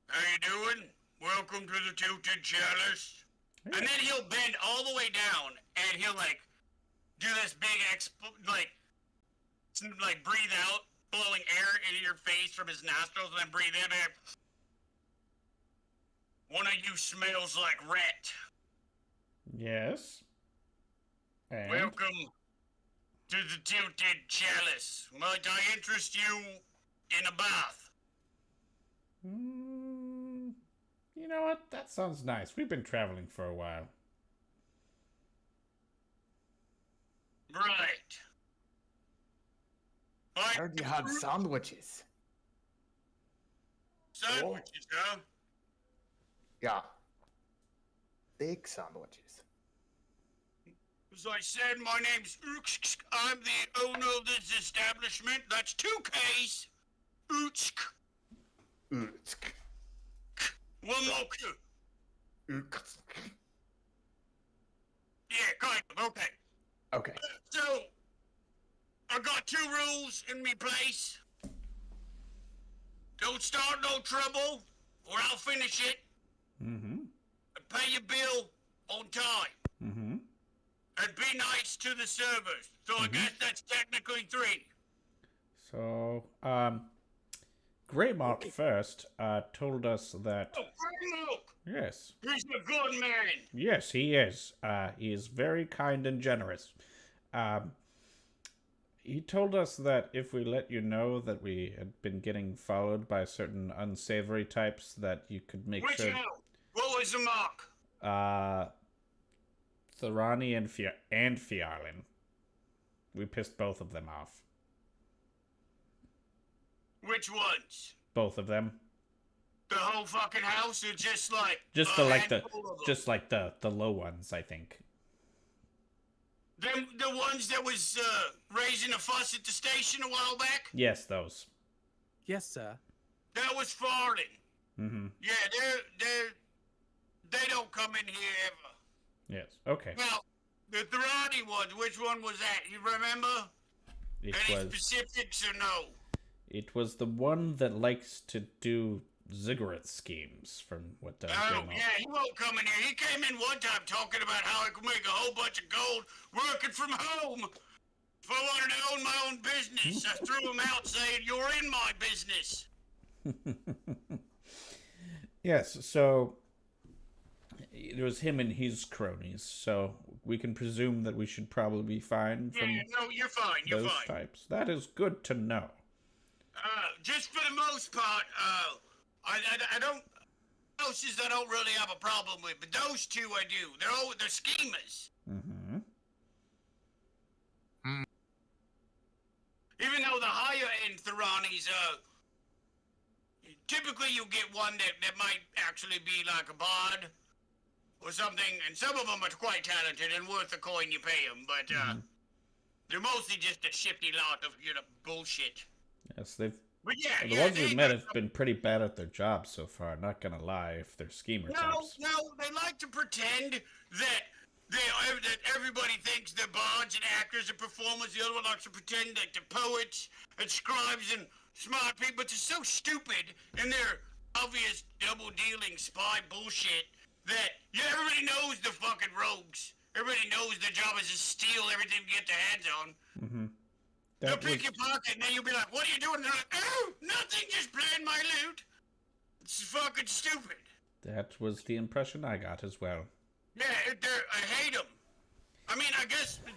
"How you doing? Welcome to the Tilted Chalice." And then he'll bend all the way down, and he'll like do this big like breathe out, blowing air into your face from his nostrils, and then breathe in. And one of you smells like rat. yes. And? Welcome to the Tilted Chalice. Might I interest you in a bath? You know what? That sounds nice. We've been traveling for a while. Right. I heard you had sandwiches. Sandwiches, huh? Yeah. Big sandwiches. As I said, my name's Utsk. I'm the owner of this establishment. That's 2 Ks. Utsk. Utsk. One more K. Utsk. Yeah, kind of. Okay. Okay. So, I got 2 rules in me place. Don't start no trouble, or I'll finish it. Mm-hmm. And pay your bill on time. Mm-hmm. And be nice to the servers. So I guess that's technically 3. So, Greymark first told us that... Oh, Grey Milk! Yes. He's a good man. Yes, he is. He is very kind and generous. He told us that if we let you know that we had been getting followed by certain unsavory types, that you could make Which sure... out? What was the mark? Thorani and Fiarlin. We pissed both of them off. Which ones? Both of them. The whole fucking house, or just like Just a the handful of them? just like the low ones, I think. Them, the ones that was raising a fuss at the station a while back? Yes, those. Yes, sir. That was Farlin. Mm-hmm. Yeah, they don't come in here ever. Yes. Okay. Well, the Thorani ones, which one was that? You remember? It Any was specifics or no? it was the one that likes to do ziggurat schemes, from what Oh, Greymark. yeah, he won't come in here. He came in one time talking about how he could make a whole bunch of gold working from home. If I wanted to own my own business, I threw him out saying, "You're in my business." Yes, so it was him and his cronies, so we can presume that we should probably be fine from Yeah, no, you're fine. You're those fine. types. That is good to know. Just for the most part, I don't. Houses I don't really have a problem with, but those two I do. They're schemers. Mm-hmm. Even though the higher end Theranis, typically you get one that might actually be like a bard or something, and some of them are quite talented and worth the coin you pay them, but they're mostly just a shifty lot of bullshit. Yes, they've. But yeah, The ones we've met have been pretty bad at their jobs so far. Not gonna lie, if they're schemer types. No, they like to pretend that that everybody thinks they're bards and actors and performers. The other one likes to pretend that they're poets and scribes and smart people, but they're so stupid in their obvious double-dealing spy bullshit that everybody knows they're fucking rogues. Everybody knows their job is to steal everything to get their hands on. Mm-hmm. They'll pick your pocket, and then you'll be like, "What are you doing?" And they're like, "Oh, nothing, just playing my lute." It's fucking stupid. That was the impression I got as well. Yeah, I hate them. I mean, I guess it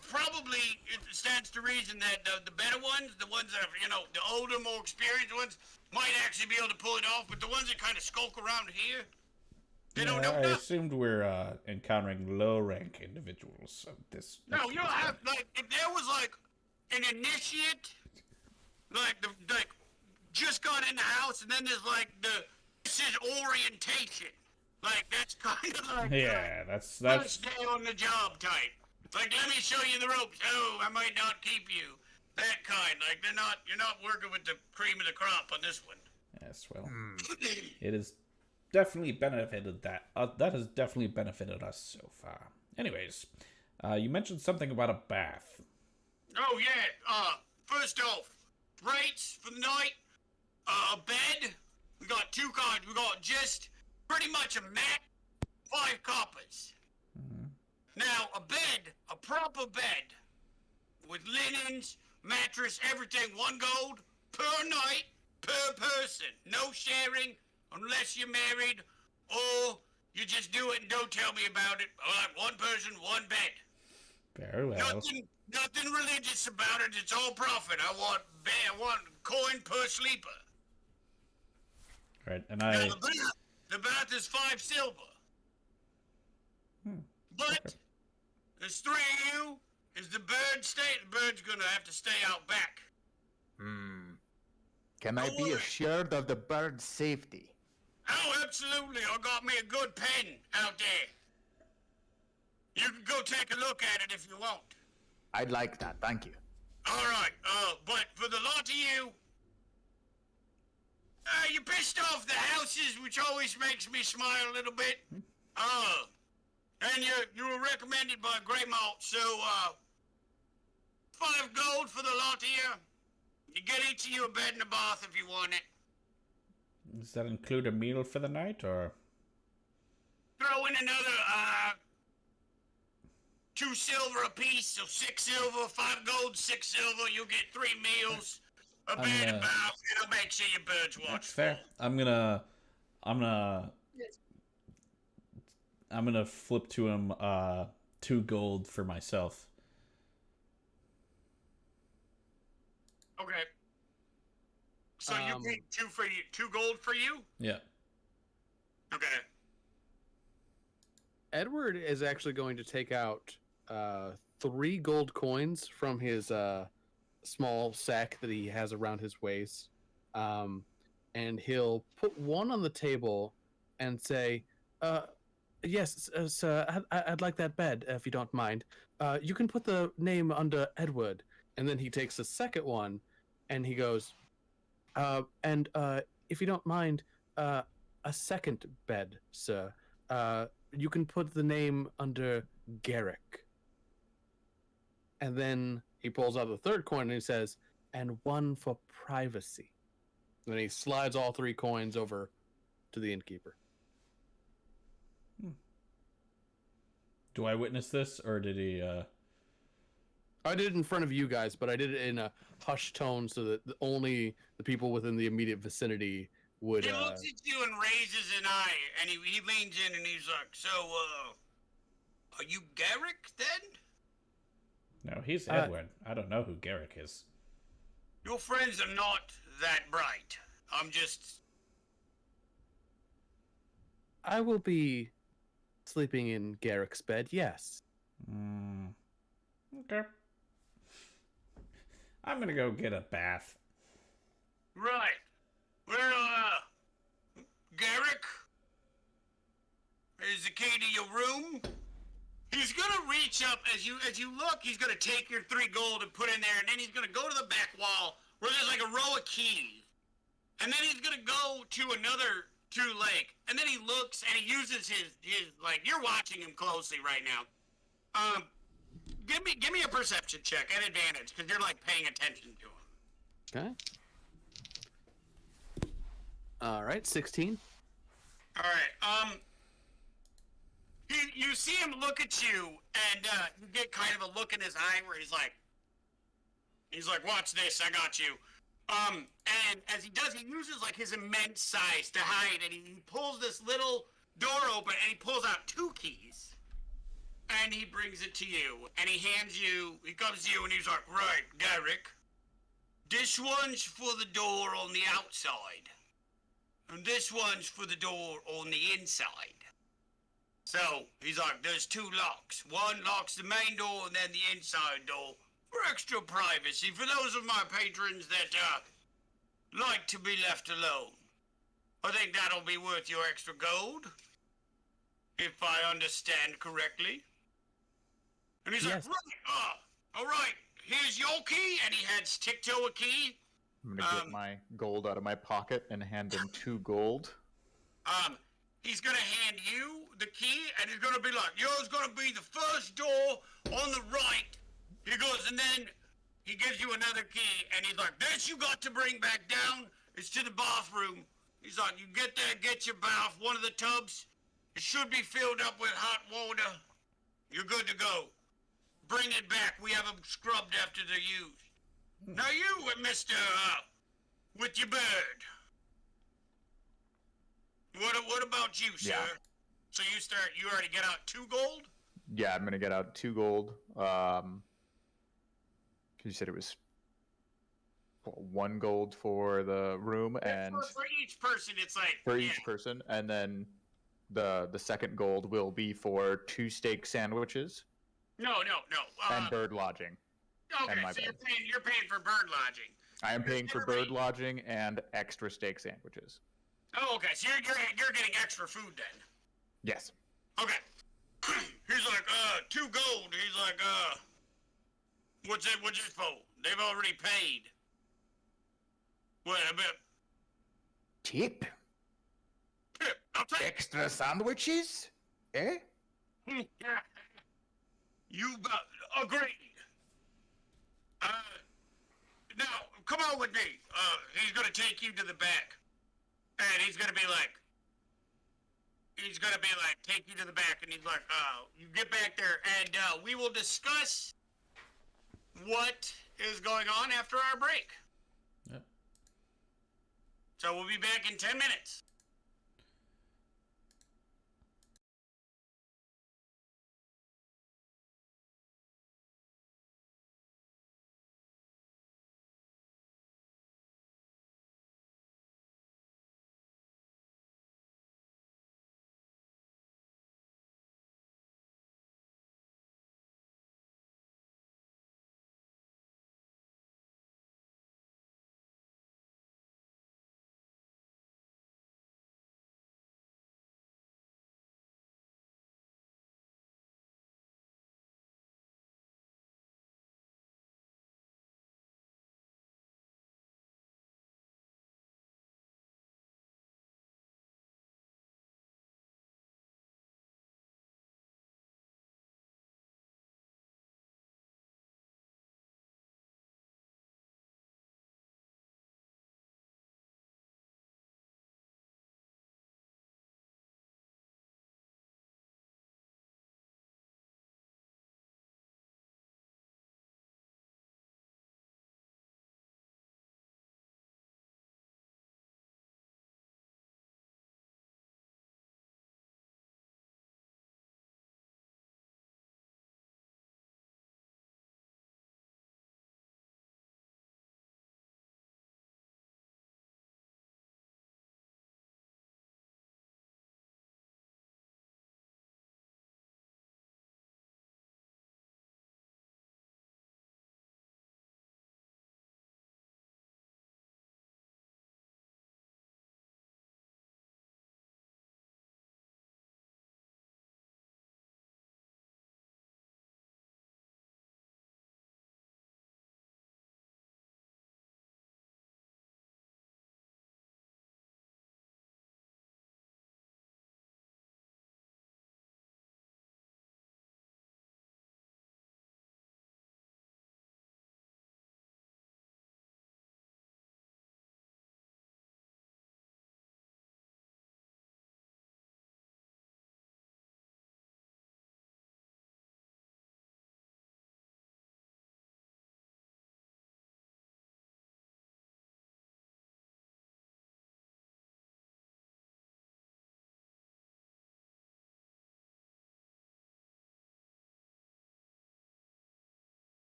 stands to reason that the better ones, the ones that are, the older, more experienced ones, might actually be able to pull it off, but the ones that kind of skulk around here, they don't know I nothing. assumed we're encountering low-rank individuals of this. No, you don't have, if there was, an initiate, just got in the house, and then there's, this is orientation. That's kind of Yeah, that's first day on the job type. Let me show you the ropes. Oh, I might not keep you. That kind. You're not working with the cream of the crop on this one. Yes, well, it has definitely benefited that has definitely benefited us so far. Anyways, you mentioned something about a bath. Oh, yeah. First off, rates for the night, a bed. We got 2 kinds. We got just pretty much a mat, 5 coppers. Mm-hmm. Now, a bed, a proper bed, with linens, mattress, everything, 1 gold per night, per person. No sharing unless you're married, or you just do it and don't tell me about it. 1 person, 1 bed. Very well. Nothing religious about it. It's all profit. I want coin per sleeper. Right, and Now, the bath is 5 silver. But okay. there's 3 of you. Is the bird stay? The bird's gonna have to stay out back. Can I be assured of the bird's safety? Oh, absolutely. I got me a good pen out there. You can go take a look at it if you want. I'd like that, thank you. All right. But for the lot of you, you pissed off the houses, which always makes me smile a little bit. And you were recommended by Grey Malt, so 5 gold for the lot of you. You get each of you a bed and a bath if you want it. Does that include a meal for the night, or? Throw in another 2 silver apiece, so 6 silver, 5 gold, 6 silver. You'll get 3 meals, a bed and bath, and I'll make sure your birds watch. That's fair. I'm gonna flip to him 2 gold for myself. Okay. So you paid 2 gold for you? Yeah. Okay. Edward is actually going to take out 3 gold coins from his small sack that he has around his waist, and he'll put 1 on the table and say, "Yes, sir, I'd like that bed if you don't mind. You can put the name under Edward." And then he takes the second one, and he goes, "And if you don't mind, a second bed, sir. You can put the name under Garrick." And then he pulls out the third coin and he says, "And 1 for privacy." And then he slides all 3 coins over to the innkeeper. Do I witness this, or did he? I did it in front of you guys, but I did it in a hushed tone so that only the people within the immediate vicinity would. He looks at you and raises an eye, and he leans in and he's like, "So, are you Garrick then? No, he's Edwin. I don't know who Garrick is. Your friends are not that bright. I'm just." I will be sleeping in Garrick's bed. Yes. Okay. I'm gonna go get a bath. Right. Well, Garrick, is the key to your room. He's gonna reach up as you look. He's gonna take your 3 gold and put in there, and then he's gonna go to the back wall where there's like a row of keys, and then he's gonna go to another lake, and then he looks and he uses his like you're watching him closely right now. Give me a perception check at advantage because you're like paying attention to him. Okay. All right, 16. All right. You see him look at you, and you get kind of a look in his eye where he's like, "Watch this, I got you." And as he does, he uses like his immense size to hide, and he pulls this little door open, and he pulls out 2 keys, and he brings it to you, and he comes to you, and he's like, "Right, Garrick, this one's for the door on the outside, and this one's for the door on the inside." So, he's like, there's 2 locks. One locks the main door and then the inside door for extra privacy for those of my patrons that, like to be left alone. I think that'll be worth your extra gold, if I understand correctly. And he's Yes. like, right, all right, here's your key, and he hands Ticto a key. I'm gonna get my gold out of my pocket and hand him 2 gold. He's gonna hand you the key, and he's gonna be like, yours gonna be the first door on the right. He goes, and then he gives you another key, and he's like, this you got to bring back down. It's to the bathroom. He's like, you get there, get your bath, one of the tubs. It should be filled up with hot water. You're good to go. Bring it back. We have them scrubbed after they're used. Now you, Mr. With your bird. What about you, sir? Yeah. So you already get out 2 gold? Yeah, I'm gonna get out 2 gold. 'Cause you said it was 1 gold for the room and for each person, it's like for each person, and then the second gold will be for 2 steak sandwiches No. and bird lodging. Okay, my so bed. you're paying for bird lodging. I am paying for Everybody- bird lodging and extra steak sandwiches. Oh, okay. So you're getting extra food then. Yes. Okay. He's like, 2 gold. He's like, what's it for? They've already paid. What, a bit? Tip? I'll take Extra sandwiches? Eh? You agreed. Now, come on with me. He's gonna take you to the back. And he's gonna be like, take you to the back, and he's like, you get back there, and we will discuss what is going on after our break. Yep. So we'll be back in 10 minutes.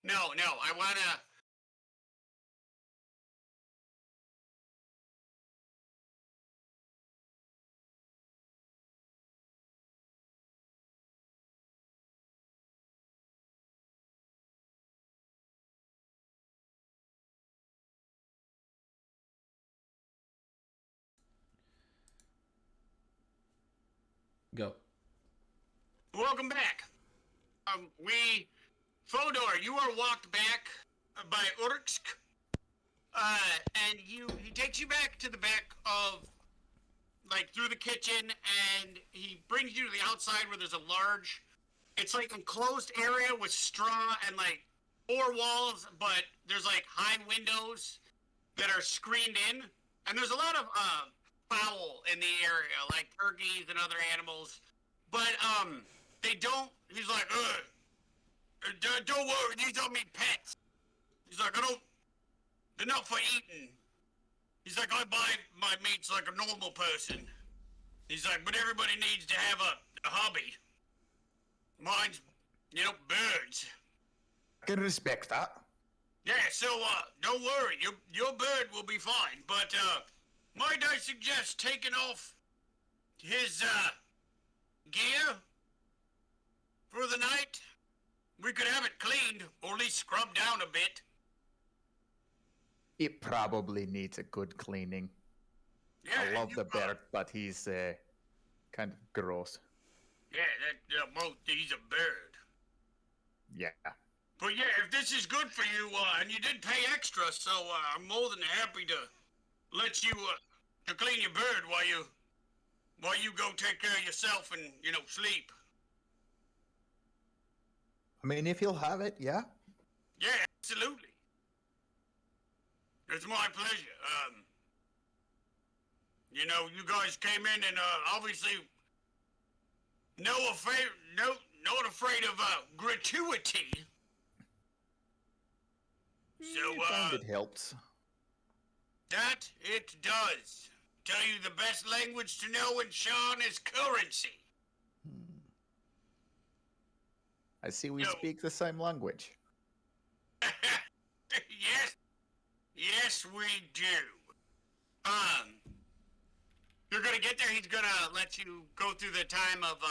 No, I wanna. Go. Welcome back. Fodor, you are walked back by Urksk, and he takes you back to the back of, like, through the kitchen, and he brings you to the outside where there's a large, it's like enclosed area with straw and, like, 4 walls, but there's, like, high windows that are screened in, and there's a lot of, fowl in the area, like turkeys and other animals, but, they don't, he's like, don't worry, these don't mean pets. He's like, they're not for eating. He's like, I buy my meats like a normal person. He's like, but everybody needs to have a hobby. Mine's, birds. I can respect that. Yeah, so, don't worry, your bird will be fine, but, might I suggest taking off his, gear for the night? We could have it cleaned, or at least scrubbed down a bit. It probably needs a good cleaning. Yeah, I love you, the bird, but he's kind of gross. Yeah, he's a bird. Yeah. But yeah, if this is good for you, and you did pay extra, so I'm more than happy to let you to clean your bird while you go take care of yourself and sleep. I mean, if you'll have it, yeah. Yeah, absolutely. It's my pleasure. You guys came in and obviously not afraid of gratuity. So I find it helps. that it does. Tell you the best language to know in Sean is currency. I see we No. speak the same language. Yes, we do. You're gonna get there. He's gonna let you go through the time of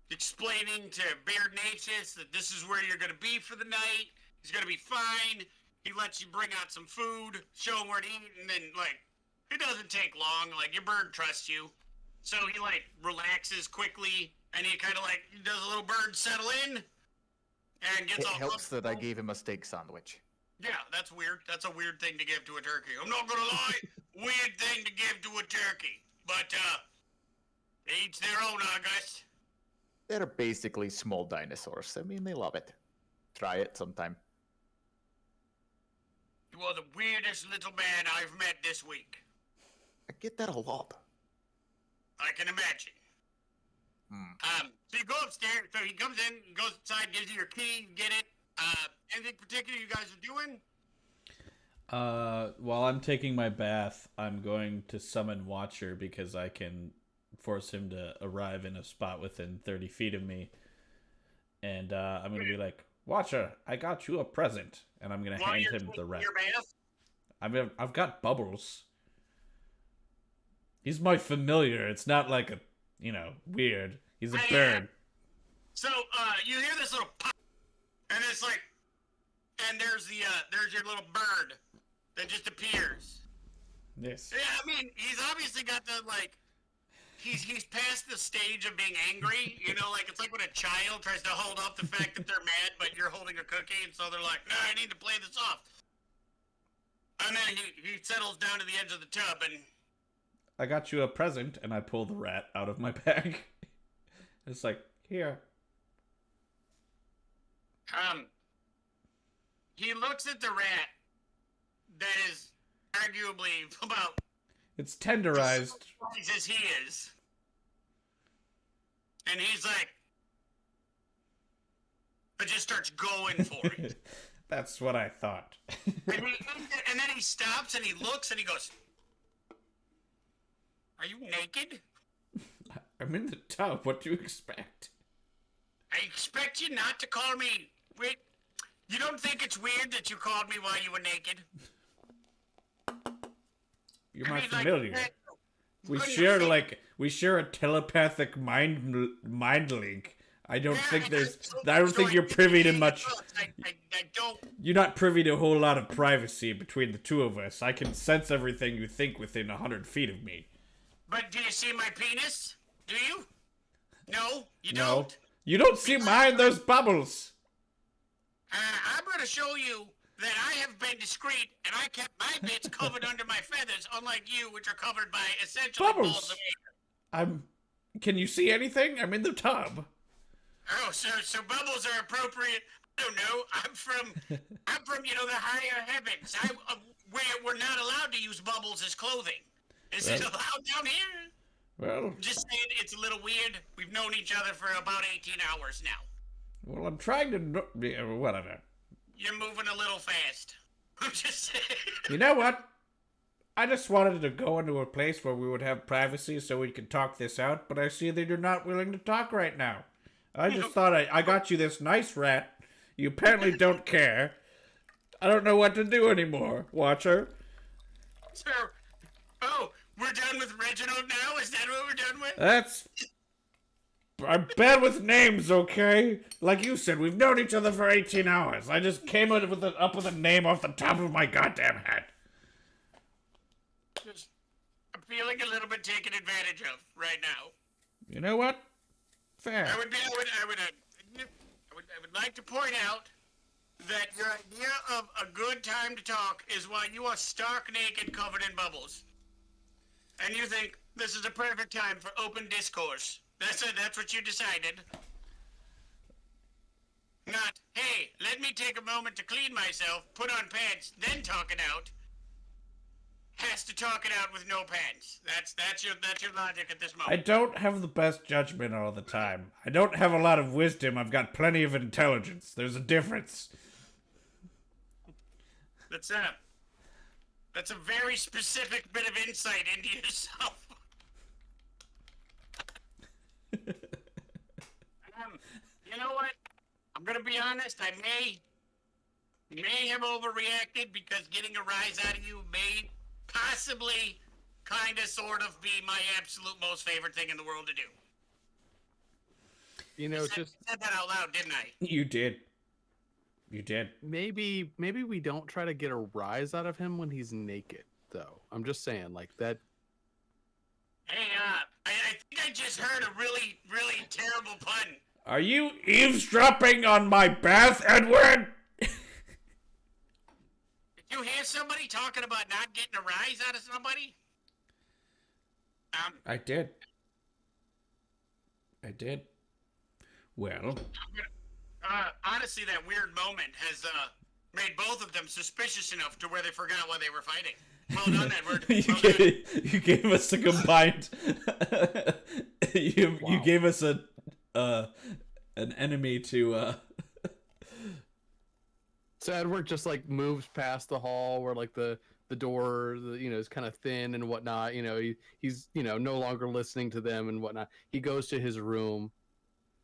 explaining to Beard Natus that this is where you're gonna be for the night. He's gonna be fine. He lets you bring out some food, show him where to eat, and then it doesn't take long. Like your bird trusts you, so he relaxes quickly, and he kind of does a little bird settle in, and gets It all helps that I comfortable. gave him a steak sandwich. Yeah, that's weird. That's a weird thing to give to a turkey. I'm not gonna lie, weird thing to give to a turkey. But each their own, I guess. They're basically small dinosaurs. I mean, they love it. Try it sometime. You are the weirdest little man I've met this week. I get that a lot. I can imagine. So you go upstairs. So he comes in, goes inside, gives you your key, you get it. Anything particular you guys are doing? While I'm taking my bath, I'm going to summon Watcher because I can force him to arrive in a spot within 30 feet of me. And I'm going to be like, Watcher, I got you a present. And I'm going to While hand you're him the taking rat. your bath? I've got Bubbles. He's my familiar. It's not like a, weird. He's a Hey, bird. So you hear this little pop, and it's and there's your little bird that just appears. Yes. Yeah, I mean, he's obviously got the he's past the stage of being angry. It's like when a child tries to hold off the fact that they're mad, but you're holding a cookie, and so they're like, no, I need to play this off. And then he settles down to the edge of the tub, and I got you a present, and I pull the rat out of my bag. It's like, here. he looks at the rat that is arguably about It's tenderized. as size as he is. And he's like, it just starts going for it. That's what I thought. And then he stops and he looks and he goes, are you naked? I'm in the tub. What do you expect? I expect you not to call me. Wait, You don't think it's weird that you called me while you were naked? You're I my mean, familiar. couldn't We share a telepathic mind link. I don't Yeah, think there's. so- I don't so think I you're didn't privy to hear much. your thoughts. I don't. You're not privy to a whole lot of privacy between the two of us. I can sense everything you think within 100 feet of me. But do you see my penis? Do you? No, you No, don't. you don't see mine. There's bubbles. I'm going to show you that I have been discreet and I kept my bits covered under my feathers, unlike you, which are covered by essentially balls Bubbles. of air. Can you see anything? I'm in the tub. Oh, so bubbles are appropriate. I don't know. I'm from the higher heavens. Where we're not allowed to use bubbles as clothing. Is it Well- allowed down here? Well, Just saying, it's a little weird. We've known each other for about 18 hours now. well, I'm trying to. Yeah, whatever. You're moving a little fast. I'm just saying. You know what? I just wanted to go into a place where we would have privacy so we could talk this out, but I see that you're not willing to talk right now. I just thought I got you this nice rat. You apparently don't care. I don't know what to do anymore, Watcher. So, we're done with Reginald now? Is that what we're done with? I'm bad with names, okay? Like you said, we've known each other for 18 hours. I just came up with a name off the top of my goddamn head. I'm feeling a little bit taken advantage of right now. You know what? Fair. I would like to point out that your idea of a good time to talk is while you are stark naked covered in bubbles. And you think this is a perfect time for open discourse. That's what you decided. Not, hey, let me take a moment to clean myself, put on pants, then talk it out. Has to talk it out with no pants. That's your logic at this I moment. don't have the best judgment all the time. I don't have a lot of wisdom. I've got plenty of intelligence. There's a difference. That's a very specific bit of insight into yourself. You know what? I'm gonna be honest. I may have overreacted because getting a rise out of you may possibly, kind of, sort of be my absolute most favorite thing in the world to do. You know, I said that out loud, didn't I? You did. You did. maybe we don't try to get a rise out of him when he's naked, though. I'm just saying, like that. Hey, I think I just heard a really, really terrible pun. Are you eavesdropping on my bath, Edward? Did you hear somebody talking about not getting a rise out of somebody? I did. Well, Honestly, that weird moment has made both of them suspicious enough to where they forgot why they were fighting. Well done, Edward. Well done. you gave us a combined. You Wow. gave us an enemy to. So Edward just like moves past the hall where like the door, is kind of thin and whatnot. He's no longer listening to them and whatnot. He goes to his room,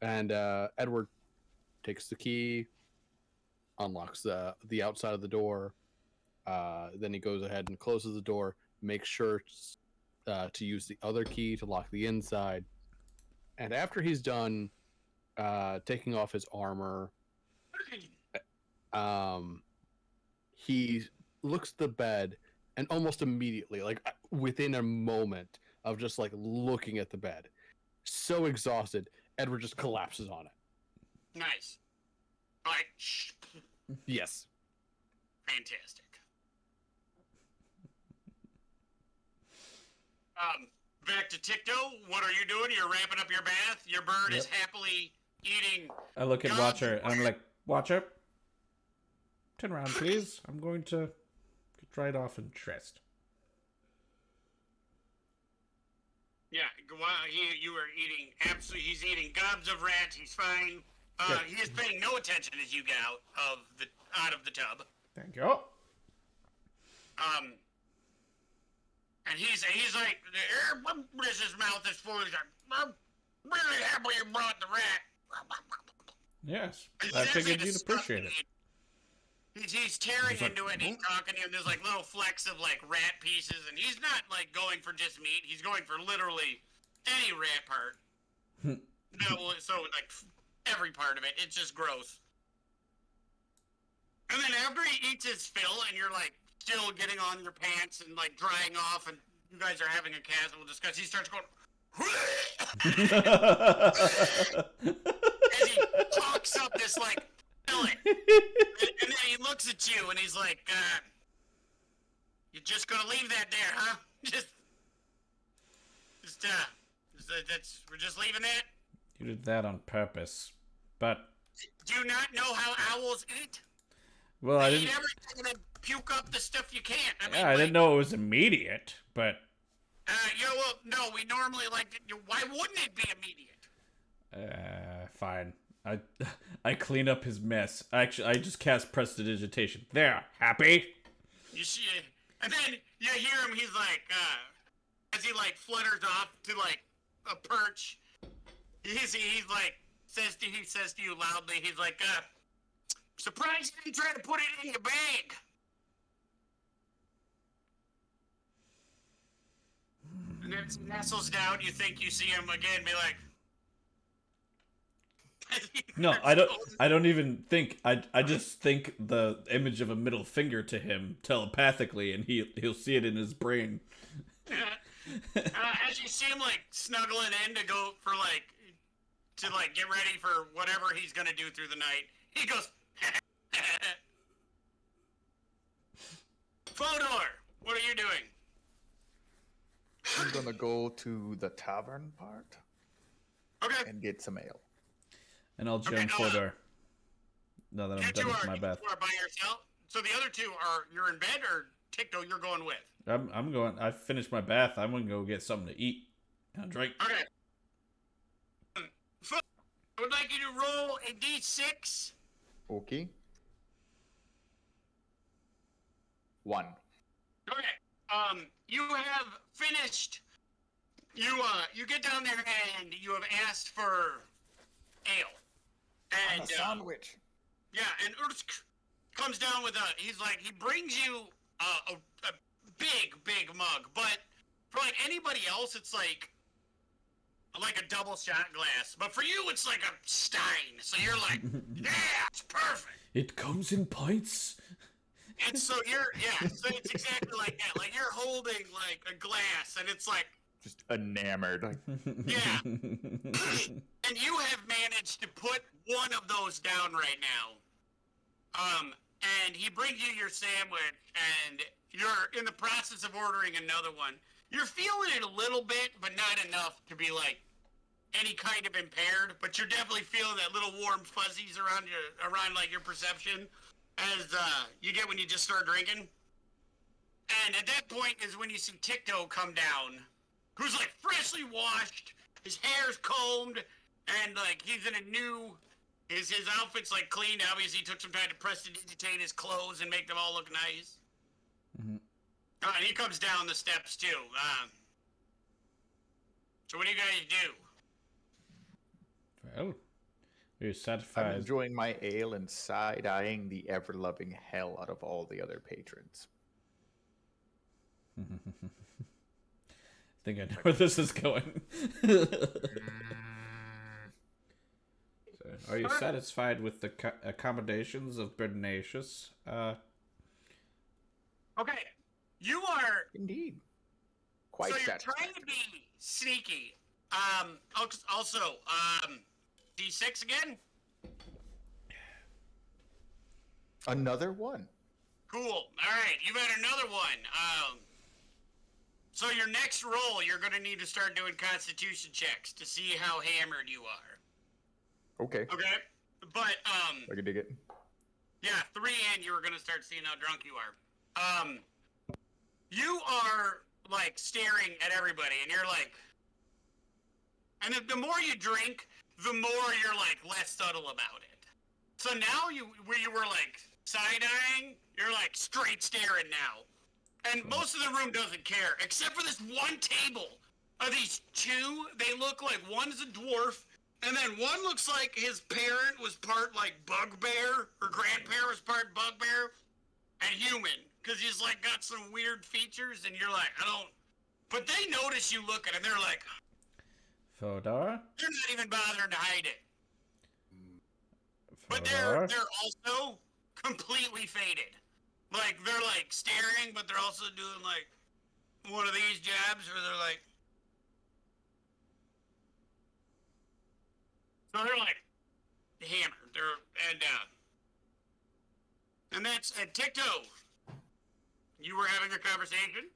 and Edward takes the key, unlocks the outside of the door. Then he goes ahead and closes the door. Makes sure to use the other key to lock the inside. And after he's done taking off his armor, he looks at the bed, and almost immediately, like within a moment of just like looking at the bed, so exhausted, Edward just collapses on it. Nice. All right. Shh. Yes. Fantastic. Back to Ticto. What are you doing? You're wrapping up your bath. Your bird is happily eating. I look at Watcher and I'm like, Watcher, turn around, please. I'm going to get right off and dressed. Yeah, while you were eating, absolutely, he's eating gobs of rats. He's fine. Good. He is paying no attention as you get out of the tub. Thank you. And he's like, his mouth is full. He's like, I'm really happy you brought the rat. Yes, He's I actually figured you'd appreciate it. He's tearing He's like, into it, and he's talking to you, and there's like little flecks of like rat pieces, and he's not like going for just meat, he's going for literally any rat part. No, so like every part of it, it's just gross. And then after he eats his fill, and you're like still getting on your pants and like drying off, and you guys are having a casual discussion, he starts going as he talks up this like fillet. And then he looks at you and he's like, you're just gonna leave that there, huh? We're just leaving that? You did that on purpose. But, Do you not know how owls eat? well, I They didn't... eat everything and then puke up the stuff you can't. I mean, Yeah, I didn't know it was immediate, but... yeah, well, no, we normally like to, why wouldn't it be immediate? Fine. I clean up his mess. Actually, I just cast prestidigitation. There, happy? You see, and then you hear him, he's like, as he like flutters off to like a perch, he's like, he says to you loudly, he's like, surprised you didn't try to put it in your bag. And then as he nestles down, you think you see him again, be like, No, I don't even think. I just think the image of a middle finger to him telepathically, and he'll see it in his brain. As you see him like snuggling in to go for like to like get ready for whatever he's gonna do through the night, he goes, Fodor, what are you doing? I'm gonna go to the tavern part Okay. and get some ale. And I'll join Okay, Fodor. Now that I'm done with my you bath. are by yourself. So the other two are you're in bed, or Ticto you're going with. I'm going. I finished my bath. I'm gonna go get something to eat and drink. Okay. I would like you to roll a d6. Okay. 1. Okay. You have finished. You get down there and you have asked for ale. And A sandwich. yeah, and Ursk comes down with he brings you a big mug, but for like anybody else, it's like a double shot glass. But for you, it's like a stein. So you're like, yeah, it's perfect. It comes in pints. And so so it's exactly like that. Like you're holding like a glass, and it's like, Just enamored. Like, yeah. And you have managed to put one of those down right now. And he brings you your sandwich, and you're in the process of ordering another one. You're feeling it a little bit, but not enough to be like any kind of impaired. But you're definitely feeling that little warm fuzzies around like your perception as you get when you just start drinking. And at that point is when you see Ticto come down, who's like freshly washed, his hair's combed, and like he's in a new, his outfit's like clean. Obviously, he took some time to prestidigitate his clothes and make them all look nice. Mhm. And he comes down the steps too. So what do you guys do? Well, we're I'm satisfied. enjoying my ale and side-eyeing the ever-loving hell out of all the other patrons. Think I know where this is going. So, are you satisfied with the accommodations of Bernacious? Okay, you are. Indeed. Quite So you're satisfied. trying to be sneaky. Also, D6 again? Another one. Cool. Alright, you've had another one. So your next roll, you're gonna need to start doing constitution checks to see how hammered you are. Okay. Okay? But, I can dig it. yeah, 3 and you were gonna start seeing how drunk you are. You are, like, staring at everybody, and you're like... And the more you drink, the more you're, like, less subtle about it. So now where you were, like, side-eyeing, you're, like, straight staring now. And most of the room doesn't care, except for this one table. Of these two, they look like one's a dwarf, And then one looks like his parent was part like bugbear, or grandparent was part bugbear, and human. Because he's like got some weird features, and you're like, I don't. But they notice you looking, and they're like, Fodor? they're not even bothering to hide it. But Fodor? they're also completely faded. Like they're like staring, but they're also doing like one of these jabs where they're like. So they're like hammered. And that's at Ticto. You were having a conversation?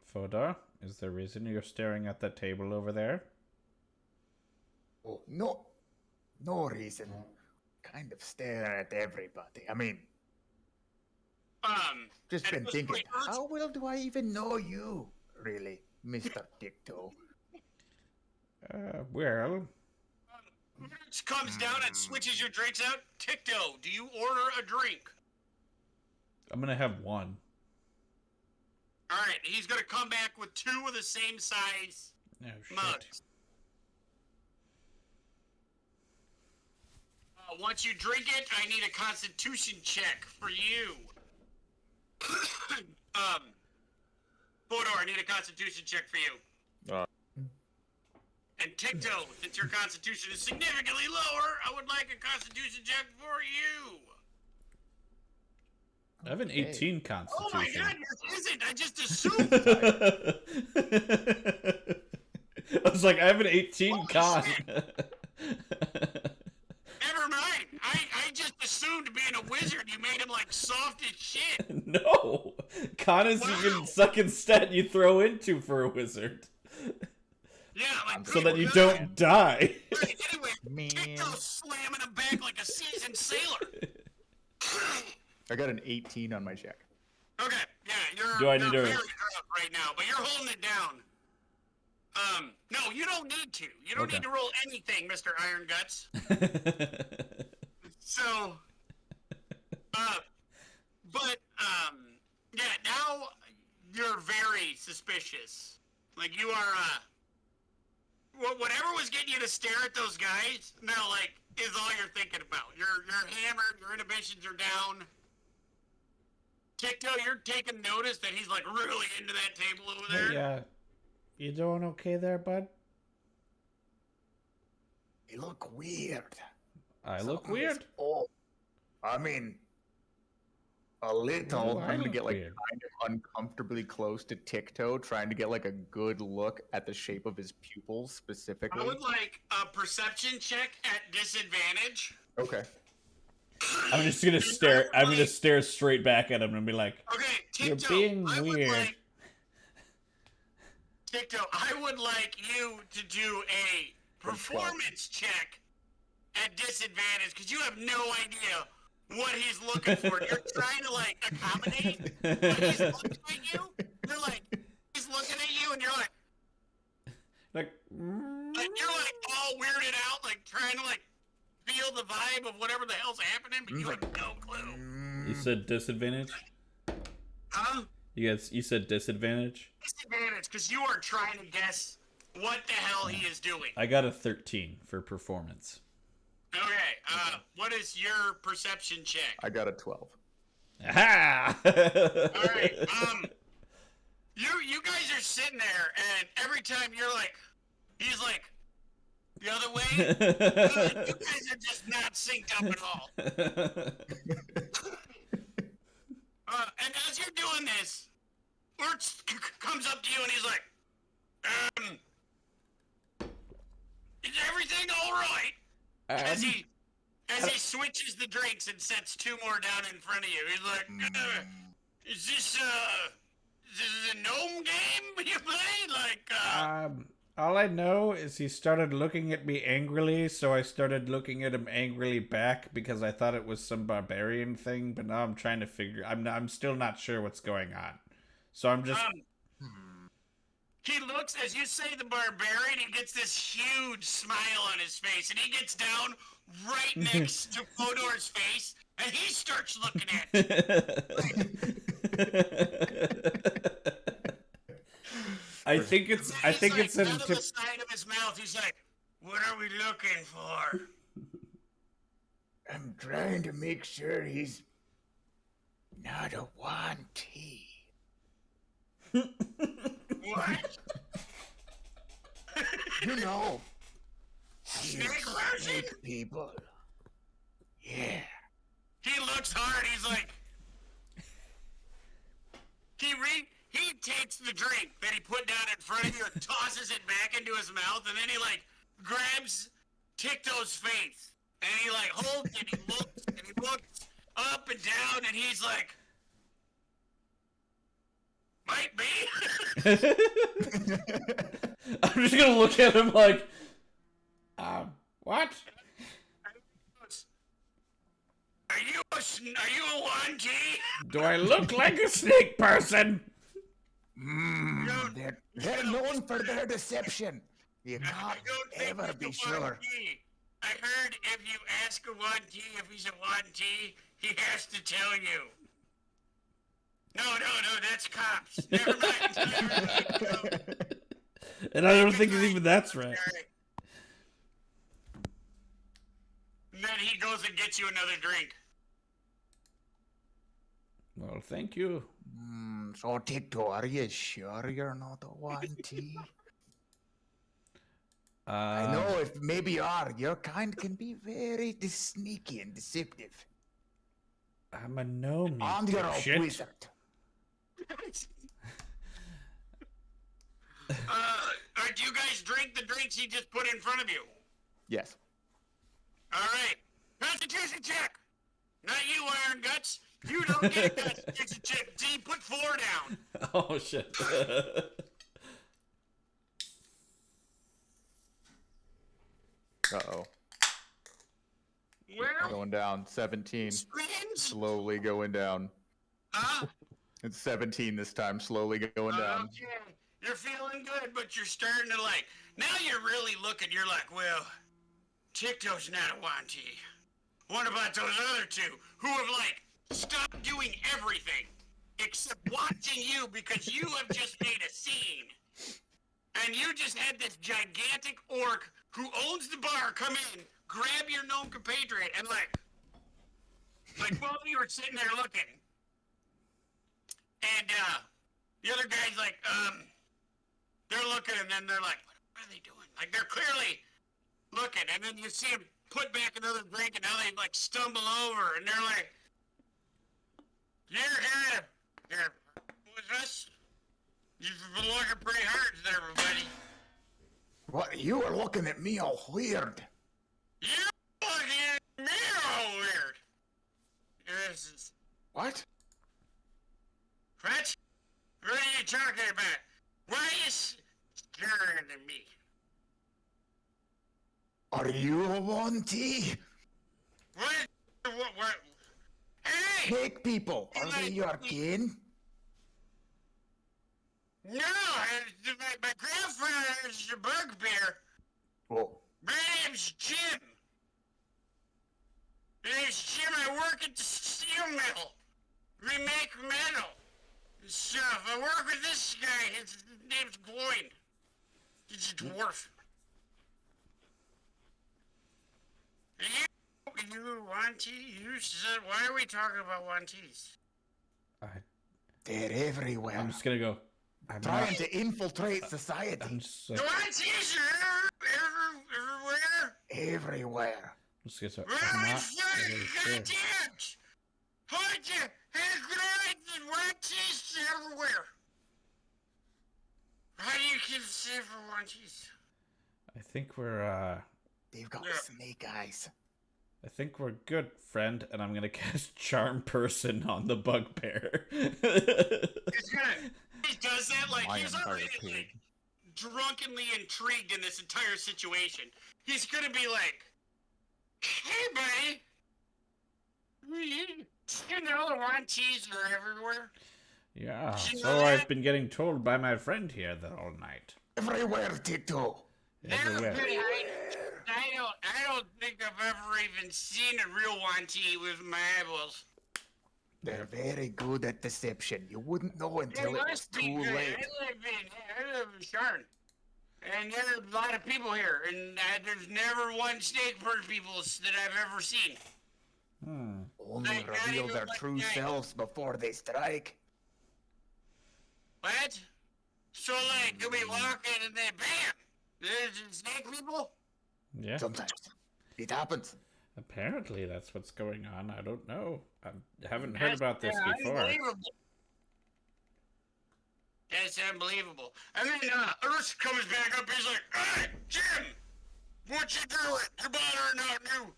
Fodor, is there a reason you're staring at that table over there? Oh, no. No reason. Kind of stare at everybody. I mean, just at been this thinking, point, how well do I even know you, really, Mr. Ticto? Well, Urge comes down and switches your drinks out. Ticto, do you order a drink? I'm gonna have one. All right, he's gonna come back with 2 of the same size Oh, shit. mugs. Once you drink it, I need a Constitution check for you. Fodor, I need a Constitution check for you. And Ticto, since your Constitution is significantly lower, I would like a Constitution check for you. I have an 18 Constitution. Oh my god, yours isn't. I just assumed. I was like, I have an 18 Holy con. shit. Never mind. I just assumed being a wizard, you made him like soft as shit. No! Con is even second stat you throw into for a wizard. Yeah, like So that good you God. don't die. Right, anyway, Man. Ticto's slamming him back like a seasoned sailor. I got an 18 on my check. Okay, yeah, you're, Do I you're need to- very up right now, but you're holding it down. No, you don't need to. You don't Okay. need to roll anything, Mr. Iron Guts. So, yeah, now you're very suspicious. Like, you are, whatever was getting you to stare at those guys, now, like, is all you're thinking about. You're hammered, your inhibitions are down. Ticto, you're taking notice that he's, like, really into that table over there. Yeah. You doing okay there, bud? You look weird. I look Something weird. is off. I mean, a little. No, I I'm gonna look get like weird. kind of uncomfortably close to Ticto, trying to get like a good look at the shape of his pupils specifically. I would like a perception check at disadvantage. Okay. I'm just gonna stare. I'm gonna stare straight back at him and be like, Okay, "You're Ticto, being I would weird." like, Ticto, I would like you to do a performance check at disadvantage because you have no idea what he's looking for. You're trying to like accommodate, but he's looking at you. You're like, he's looking at you, and you're like you're like all weirded out, like trying to like feel the vibe of whatever the hell's happening, but you have no clue. You said disadvantage. Huh? You said disadvantage. Disadvantage because you are trying to guess what the hell he is doing. I got a 13 for performance. Okay, what is your perception check? I got a 12. Aha! Alright, you guys are sitting there, and every time you're like, he's like, the other way, you guys are just not synced up at all. And as you're doing this, Urch comes up to you and he's like, is everything alright? As he switches the drinks and sets 2 more down in front of you, he's like, is this a gnome game you play? Like, all I know is he started looking at me angrily, so I started looking at him angrily back because I thought it was some barbarian thing, but now I'm trying to figure. I'm still not sure what's going on. So I'm just. He looks, as you say the barbarian, he gets this huge smile on his face, and he gets down right next to Fodor's face, and he starts looking at you. I think it's Out of the him. side of his mouth, he's like, trying to make sure he's not a wantee. What? You know, Snake version? snake people. Yeah. He looks hard. He's like, he takes the drink that he put down in front of you and tosses it back into his mouth, and then he like grabs Ticto's face and he like holds it. And he looks up and down, and he's like, might be. I'm just gonna look at him like, what? Are you a wantee? Do I look like a snake person? They're known for their deception. You can't I don't think ever he's be a sure. wantee. I heard if you ask a wantee if he's a wantee, he has to tell you. No, that's cops. Never mind. And I don't think even that's right. And then he goes and gets you another drink. Well, thank you. So, Ticto, are you sure you're not a wantee? I know if maybe you are, your kind can be very sneaky and deceptive. I'm a gnome. And you're a shit. wizard. Do you guys drink the drinks he just put in front of you? Yes. All right. Constitution check. Not you, Iron Guts. You don't get a constitution check. D, put 4 down. Oh shit. Uh-oh. Well, Going down. 17. Spins? Slowly going down. It's 17 this time. Slowly going down. Okay. You're feeling good, but you're starting to like, now you're really looking, you're like, well, Ticto's not a wantee. What about those other two who have like stopped doing everything except watching you because you have just made a scene? And you just had this gigantic orc who owns the bar come in, grab your gnome compatriot, and like both of you were sitting there looking. And the other guy's like, they're looking, and then they're like, what are they doing? Like, they're clearly looking, and then you see them put back another drink, and now they, like, stumble over, and they're like, you're with us? You've been looking pretty hard there, everybody. What? You were looking at me all weird. You're looking at me all weird. This is... What? What? What are you talking about? Why are you staring at me? Are you a wantee? What? Hey! Snake people, are they your kin? No, my grandfather is a bugbear. Oh, My name's Jim. My name's Jim. I work at the steel mill. We make metal and stuff. I work with this guy. His name's Gloin. He's a dwarf. You wantee? You said, why are we talking about wantees? they're everywhere. I'm just gonna go. I'm Trying not, to infiltrate society. I'm just The like, wantees are everywhere. Everywhere. I'm just gonna start. Well, I'm not it's really sure. goddamn! Hold you! Has grenades and wantees everywhere. How do you keep safe for wantees? I think we're They've got Yeah. snake eyes. I think we're good, friend, and I'm gonna cast Charm Person on the bugbear. He's gonna. He does that like My he's entire already pig. like, drunkenly intrigued in this entire situation. He's gonna be like, "Hey, buddy, you know the wantees are everywhere." Yeah, You know so that? I've been getting told by my friend here that all night. Everywhere, Ticto. Everywhere. I don't think I've ever even seen a real wantee with my eyeballs. They're very good at deception. You wouldn't know It until it was must be too good. late. I live in Sharn. And there's a lot of people here, and there's never one snake bird people that I've ever seen. Only Like, not reveal even their like true that. selves before they strike. What? So, like, you'll be walking and then bam! There's snake people? Yeah. Sometimes it happens. Apparently that's what's going on. I don't know. I haven't heard about this before. Unbelievable. That's unbelievable. And then Ursa comes back up. He's like, "Hey, Jim, what you doing? You're bothering out new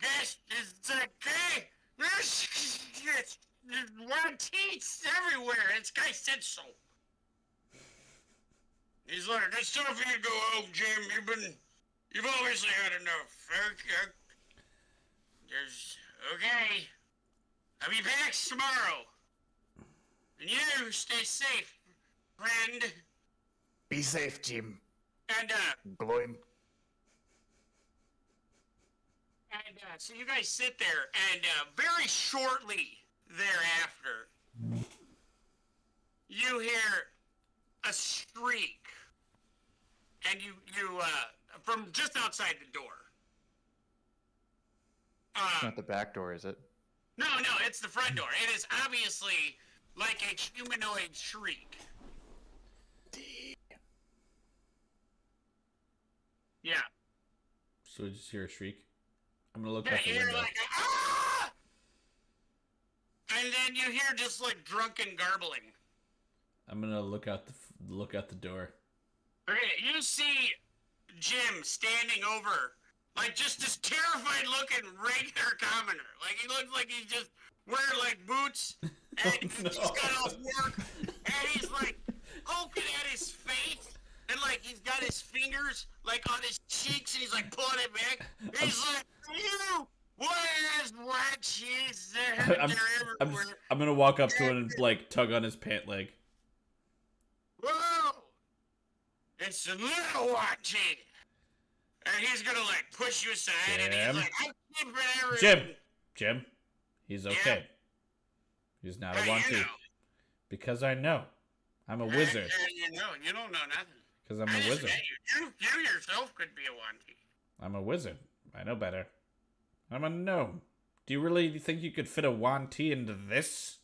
guest." It's like, "Hey, there's white teeth everywhere." And this guy said so. He's like, "It's time for you to go home, Jim. You've obviously had enough." Okay. I'll be back tomorrow. And you stay safe, friend. Be safe, Jim. And Gloin. so you guys sit there, and very shortly thereafter, you hear a shriek, and you from just outside the door. Not the back door, is it? No, it's the front door. It is obviously like a humanoid shriek. Yeah. So we just hear a shriek. I'm gonna look Yeah, out the you hear window. like a, ah! And then you hear just like drunken garbling. I'm gonna look out the door. Okay, you see Jim standing over, like just this terrified looking regular commoner. Like he looks like he's just wearing like boots and he's just got off work and he's like poking at his face and like he's got his fingers like on his cheeks and he's like pulling it back. He's like, "You, where's white cheese? They're everywhere." I'm gonna walk up to him and like tug on his pant leg. Whoa! It's a little white cheese. And he's gonna like push you aside and he's Jim? like, "I'm keeping everything." Jim, he's okay. He's not a How one you know? because I know. I'm a wizard. You don't know nothing. Because I'm I a just wizard. met you yourself could be a one-T. I'm a wizard. I know better. I'm a gnome. Do you really think you could fit a Wanti into this?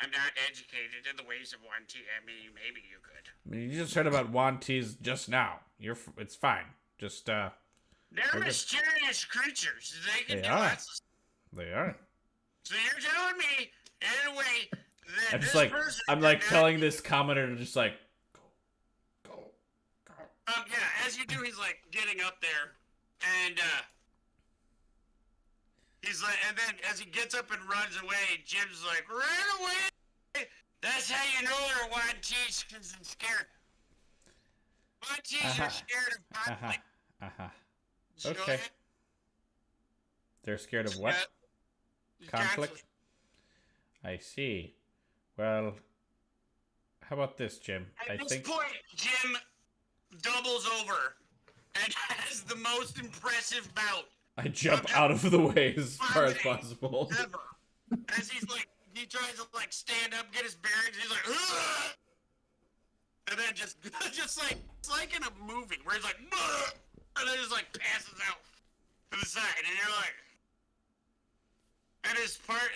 I'm not educated in the ways of one-T. I mean, maybe you could. I mean, you just heard about Wantis just now. It's fine. Just They're We're mysterious creatures. They can They do are. lots of. they are. So you're telling me, in a way, that I'm this just like person I'm did like not- telling this commenter to just like go. yeah, as you do, he's like getting up there, and he's like, and then as he gets up and runs away, Jim's like, "Run away!" That's how you know they're one-T's because they're scared. One-T's are scared of conflict. So, Okay. They're scared of what? Conflict? I see. Well, how about this, Jim? At I this think point, Jim doubles over and has the most impressive bout I jump out of the way as far as possible. ever. As he's like, he tries to like stand up, get his bearings, he's like, "Ugh!" And then just like, it's like in a movie where he's like, "Ugh!" And then just like passes out to the side, and you're like, and his part,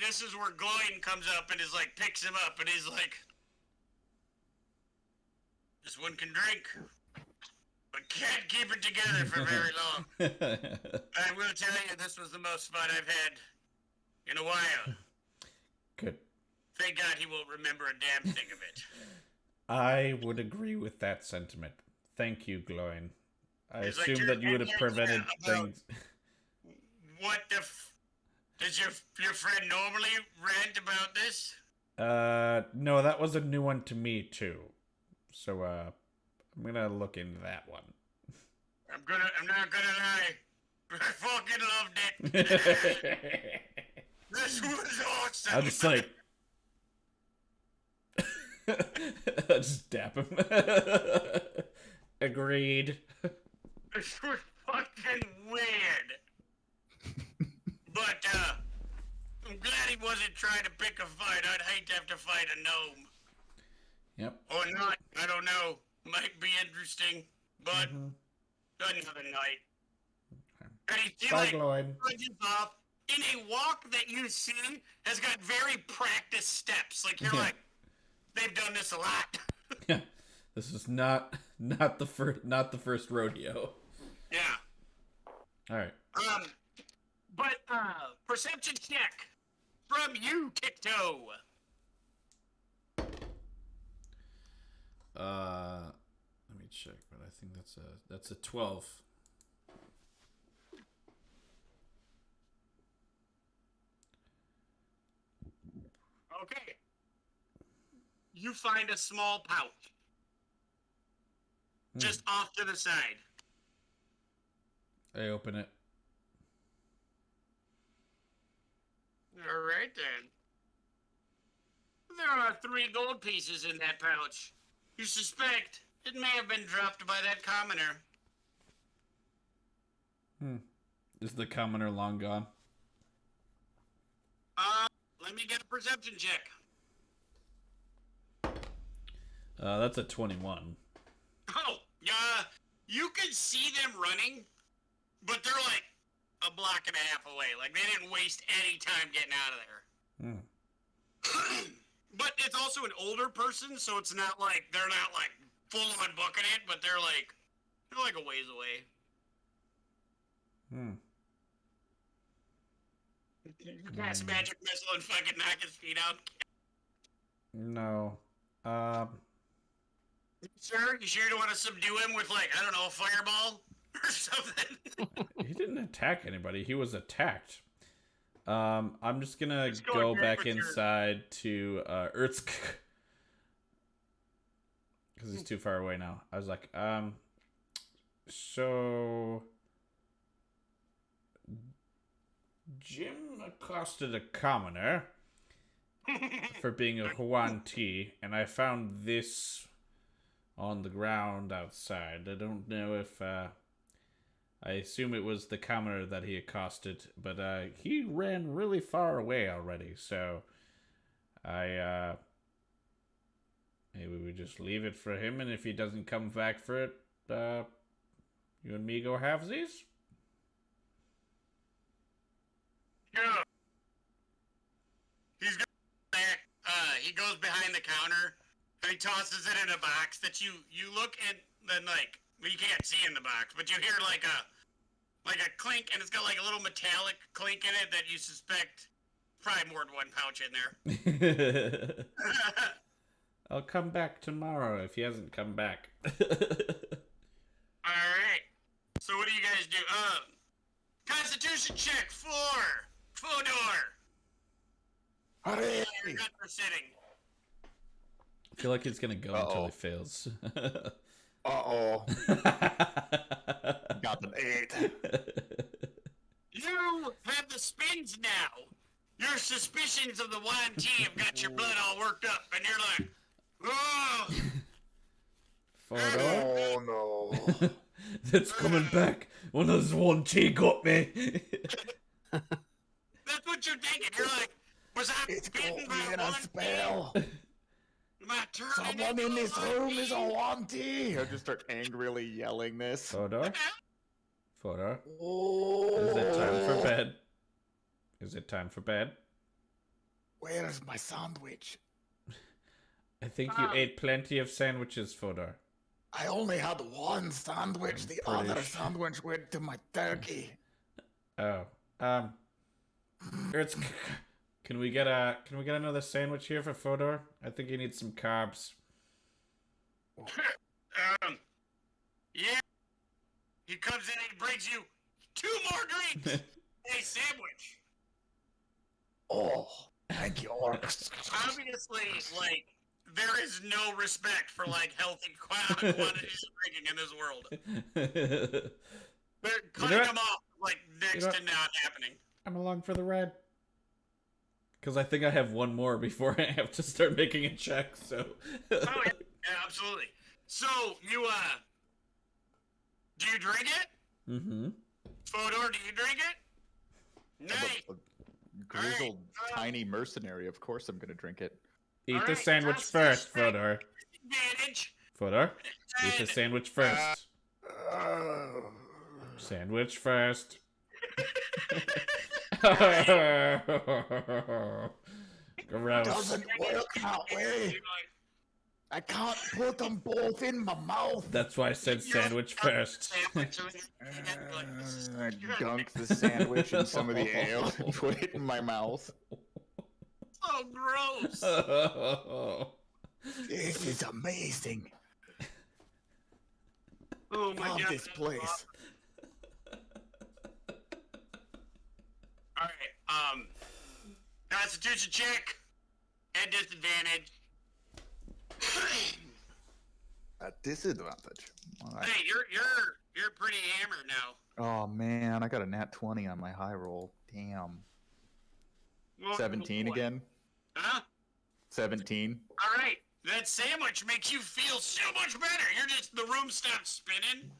this is where Gloin comes up and is like, picks him up, and he's like, "This one can drink, but can't keep it together for very long." I will tell you, this was the most fun I've had in a while. Good. Thank God he won't remember a damn thing of it. I would agree with that sentiment. Thank you, Gloin. I It's like assume you're that you would have prevented about- things. What the does your friend normally rant about this? No, that was a new one to me too. So, I'm gonna look into that one. I'm not gonna lie. I fucking loved it. This was awesome. I'll just like, I'll just dap him. Agreed. This was fucking weird. But, I'm glad he wasn't trying to pick a fight. I'd hate to have to fight a gnome. Yep. Or not. I don't know. Might be interesting. But, another night. And he Bye, like Gloin. plunges off in a walk that you see has got very practiced steps. Like you're Yeah. like, they've done this a lot. Yeah. This is not the first rodeo. Yeah. All right. But perception check from you, Ticto. Let me check, but I think that's a 12. Okay. You find a small pouch just off to the side. I open it. All right then. There are 3 gold pieces in that pouch. You suspect it may have been dropped by that commoner. Is the commoner long gone? Let me get a perception check. That's a 21. Oh, you can see them running, but they're like a block and a half away. Like they didn't waste any time getting out of there. But it's also an older person, so it's not like they're not like full on booking it, but they're like a ways away. You cast magic missile and fucking knock his feet out. No. Sir, you sure you don't want to subdue him with like, I don't know, a fireball or something? He didn't attack anybody. He was attacked. I'm just gonna Just go go ahead back with your- inside to Ertsk because he's too far away now. I was like, so Jim accosted a commoner for being a Huan-Ti, and I found this on the ground outside. I don't know if I assume it was the commoner that he accosted, but he ran really far away already, so maybe we just leave it for him, and if he doesn't come back for it, you and me go halvesies? Yeah. He's got back. He goes behind the counter and he tosses it in a box that you look and then like well, you can't see in the box, but you hear like a clink, and it's got like a little metallic clink in it that you suspect probably more than one pouch in there. I'll come back tomorrow if he hasn't come back. All right. So what do you guys do? Constitution check for Fodor. Hooray! You're good for sitting. I feel like he's gonna go until Uh-oh. he fails. Uh-oh. Got an 8. You have the spins now. Your suspicions of the Yuan-Ti have got your blood all worked up, and you're like, oh, Fodor? Oh no. It's coming back. One of those one T got me. that's what you're thinking. You're like, was I It's bitten got me by in a Yuan-Ti? spell. Am I turning Someone into in a this room is a Yuan-Ti? Yuan-Ti. I just start angrily yelling this. Fodor? Fodor? Oh. Is it time for bed? Is it time for bed? Where's my sandwich? I think you ate plenty of sandwiches, Fodor. I only had one sandwich. The pretty other sure. sandwich went to my turkey. Oh. It's, can we get another sandwich here for Fodor? I think he needs some carbs. Yeah. He comes in and he brings you 2 more drinks. A sandwich. Oh, thank you, orcs. Obviously, like, there is no respect for, like, healthy quantities of drinking in this world. They're cutting what? them off, like, next know to not happening. I'm along for the ride. Because I think I have one more before I have to start making a check, so. Oh, yeah, absolutely. So, you, do you drink it? Mm-hmm. Fodor, do you drink it? Nice. A grizzled, Alright, tiny mercenary. Of course I'm gonna drink it. Eat the Alright, sandwich that's first, the Fodor. Advantage. Fodor, eat the And, sandwich first. Oh. Sandwich first. Gross. Doesn't work that way. I can't put them both in my mouth. That's why I said sandwich first. I dunked the sandwich in some of the ale and put it in my mouth. So gross. This is amazing. Oh my Love god. this place. Alright, Constitution check. At disadvantage. At disadvantage. All right. Hey, you're pretty hammered now. Oh man, I got a nat 20 on my high roll. Damn. Well, 17 boy. again? Huh? 17. Alright. That sandwich makes you feel so much better. The room stops spinning.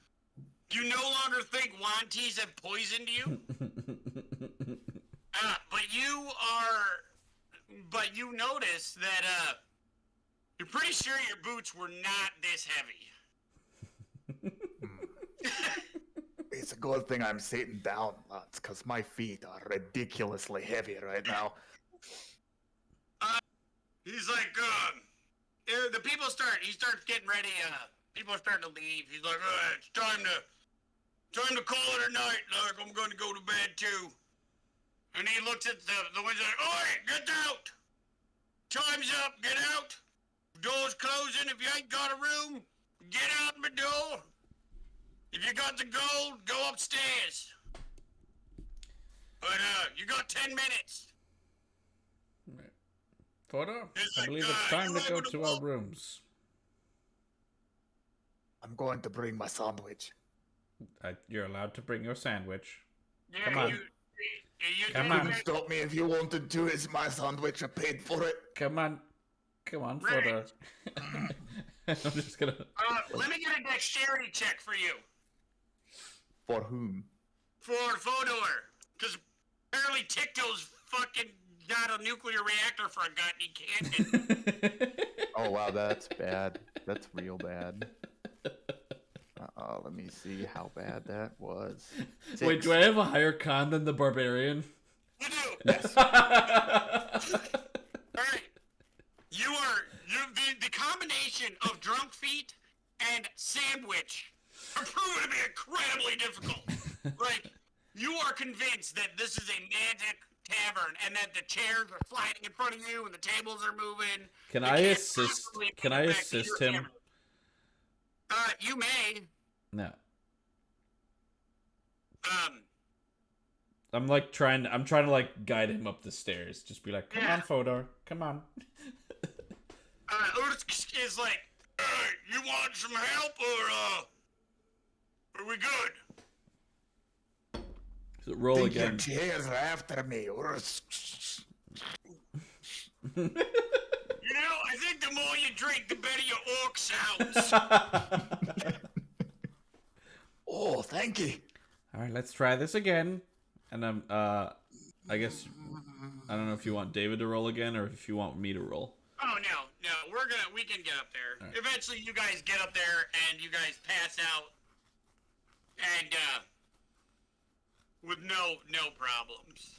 You no longer think Wanties have poisoned you. But you notice that, you're pretty sure your boots were not this heavy. It's a good thing I'm sitting down, lads, because my feet are ridiculously heavy right now. He's like, he starts getting ready, people are starting to leave. He's like, it's time to call it a night. Like, I'm going to go to bed too. And he looks at the window like, oi, get out! Time's up, get out! Door's closing. If you ain't got a room, get out my door. If you got the gold, go upstairs. But, you got 10 minutes. Photo, It's I like, believe it's time you to go able to to our walk? rooms. I'm going to bring my sandwich. You're allowed to bring your sandwich. Yeah, Come on. You Come did on. Couldn't it. stop me if you wanted to. It's my sandwich. I paid for it. Come on, Right. Photo. I'm just gonna. Let me get a dexterity check for you. For whom? For Fodor. Because apparently Ticto's fucking got a nuclear reactor for a gut and he can't. Oh wow, that's bad. That's real bad. Let me see how bad that was. Wait, do I have a higher con than the barbarian? You do. Yes. Alright. The combination of drunk feet and sandwich are proven to be incredibly difficult. Like, you are convinced that this is a magic tavern and that the chairs are sliding in front of you and the tables are moving. Can You I can't assist? possibly Can go I back to assist your him? tavern. You may. No. Um, I'm trying to like guide him up the stairs. Just be like, come Yeah. on, Fodor, come on. Ursk is like, you want some help or are we good? So roll Think your again. chairs are after me. You know, I think the more you drink, the better your orc sounds. Oh, thank you. All right, let's try this again. And I guess I don't know if you want David to roll again or if you want me to roll. Oh no, we can get up there. All right. Eventually you guys get up there and you guys pass out and with no problems.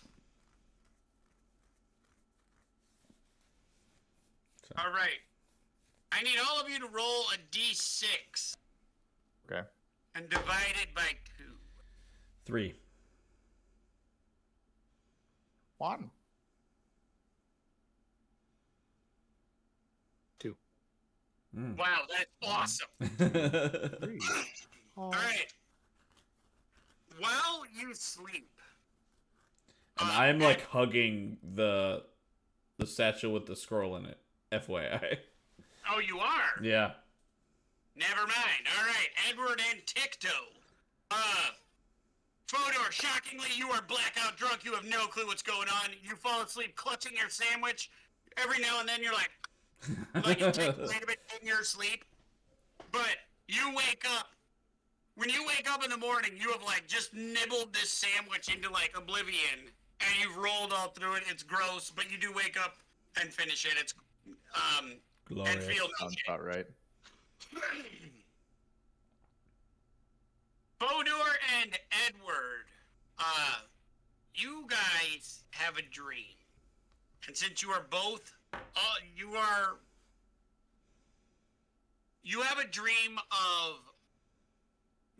So- All right. I need all of you to roll a d6 Okay. and divide it by 2. 3. 1. 2. Wow, that's awesome. 3. All right. While you sleep, And I'm like hugging the satchel with the scroll in it. FYI. oh, you are. Yeah. Never mind. All right, Edward and Ticto. Fodor, shockingly, you are blackout drunk. You have no clue what's going on. You fall asleep clutching your sandwich. Every now and then you're like you take a little bit in your sleep. But you wake up. When you wake up in the morning, you have like just nibbled this sandwich into like oblivion. And you've rolled all through it. It's gross, but you do wake up and finish it. It's, and Glorious. feel Sounds about right. Fodor and Edward, you guys have a dream. And since you are both, you have a dream of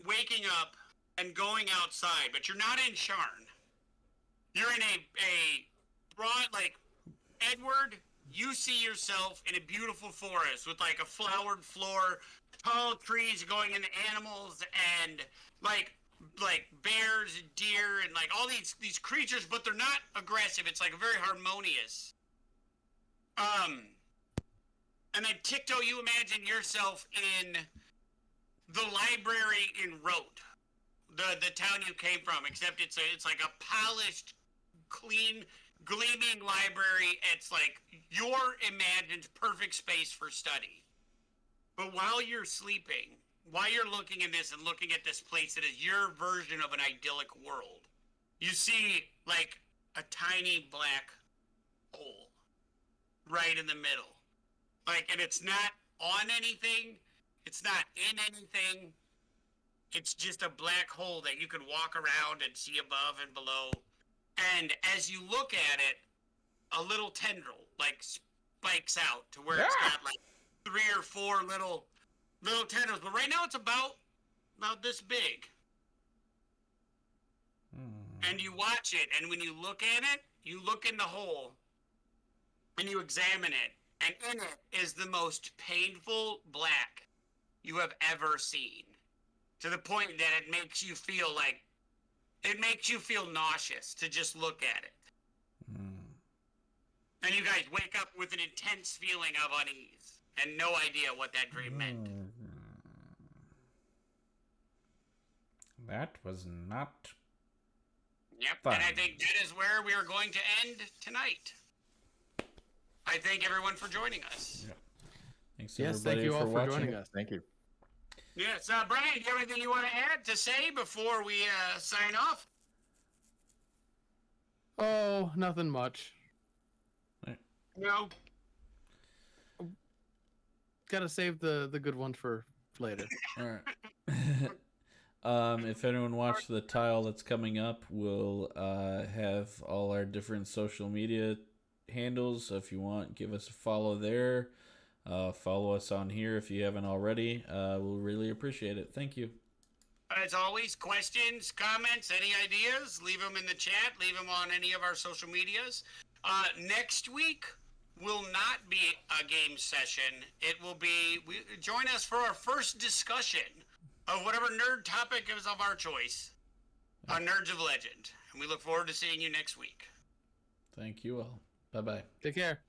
waking up and going outside, but you're not in Sharn. You're in a broad, like, Edward, you see yourself in a beautiful forest with, like, a flowered floor, tall trees going into animals, and, like bears and deer and, like, all these creatures, but they're not aggressive. It's, like, very harmonious. And then, Ticto, you imagine yourself in the library in Rote, the town you came from, except it's like a polished, clean, gleaming library. It's like your imagined perfect space for study. But while you're sleeping, while you're looking at this and looking at this place that is your version of an idyllic world, you see like a tiny black hole right in the middle. Like, and it's not on anything, it's not in anything. It's just a black hole that you can walk around and see above and below. And as you look at it, a little tendril like spikes out to where it's got like 3 or 4 little tendrils. But right now it's about this big. And you watch it, and when you look at it, you look in the hole and you examine it. And in it is the most painful black you have ever seen. To the point that it makes you feel nauseous to just look at it. And you guys wake up with an intense feeling of unease and no idea what that dream meant. That was not Yep, fun. and I think that is where we are going to end tonight. I thank everyone for joining us. Yeah. Thanks Yes, everybody thank you all for watching. joining us. Thank you. Yes, Brian, do you have anything you want to add to say before we sign off? Oh, nothing much. No. Gotta save the good one for later. All right. If anyone watched the tile that's coming up, we'll have all our different social media handles. If you want, give us a follow there. Follow us on here if you haven't already. We'll really appreciate it. Thank you. As always, questions, comments, any ideas, leave them in the chat. Leave them on any of our social medias. Next week will not be a game session. It will be, join us for our first discussion of whatever nerd topic is of our choice on Nerds of Legend. And we look forward to seeing you next week. Thank you all. Bye-bye. Take care.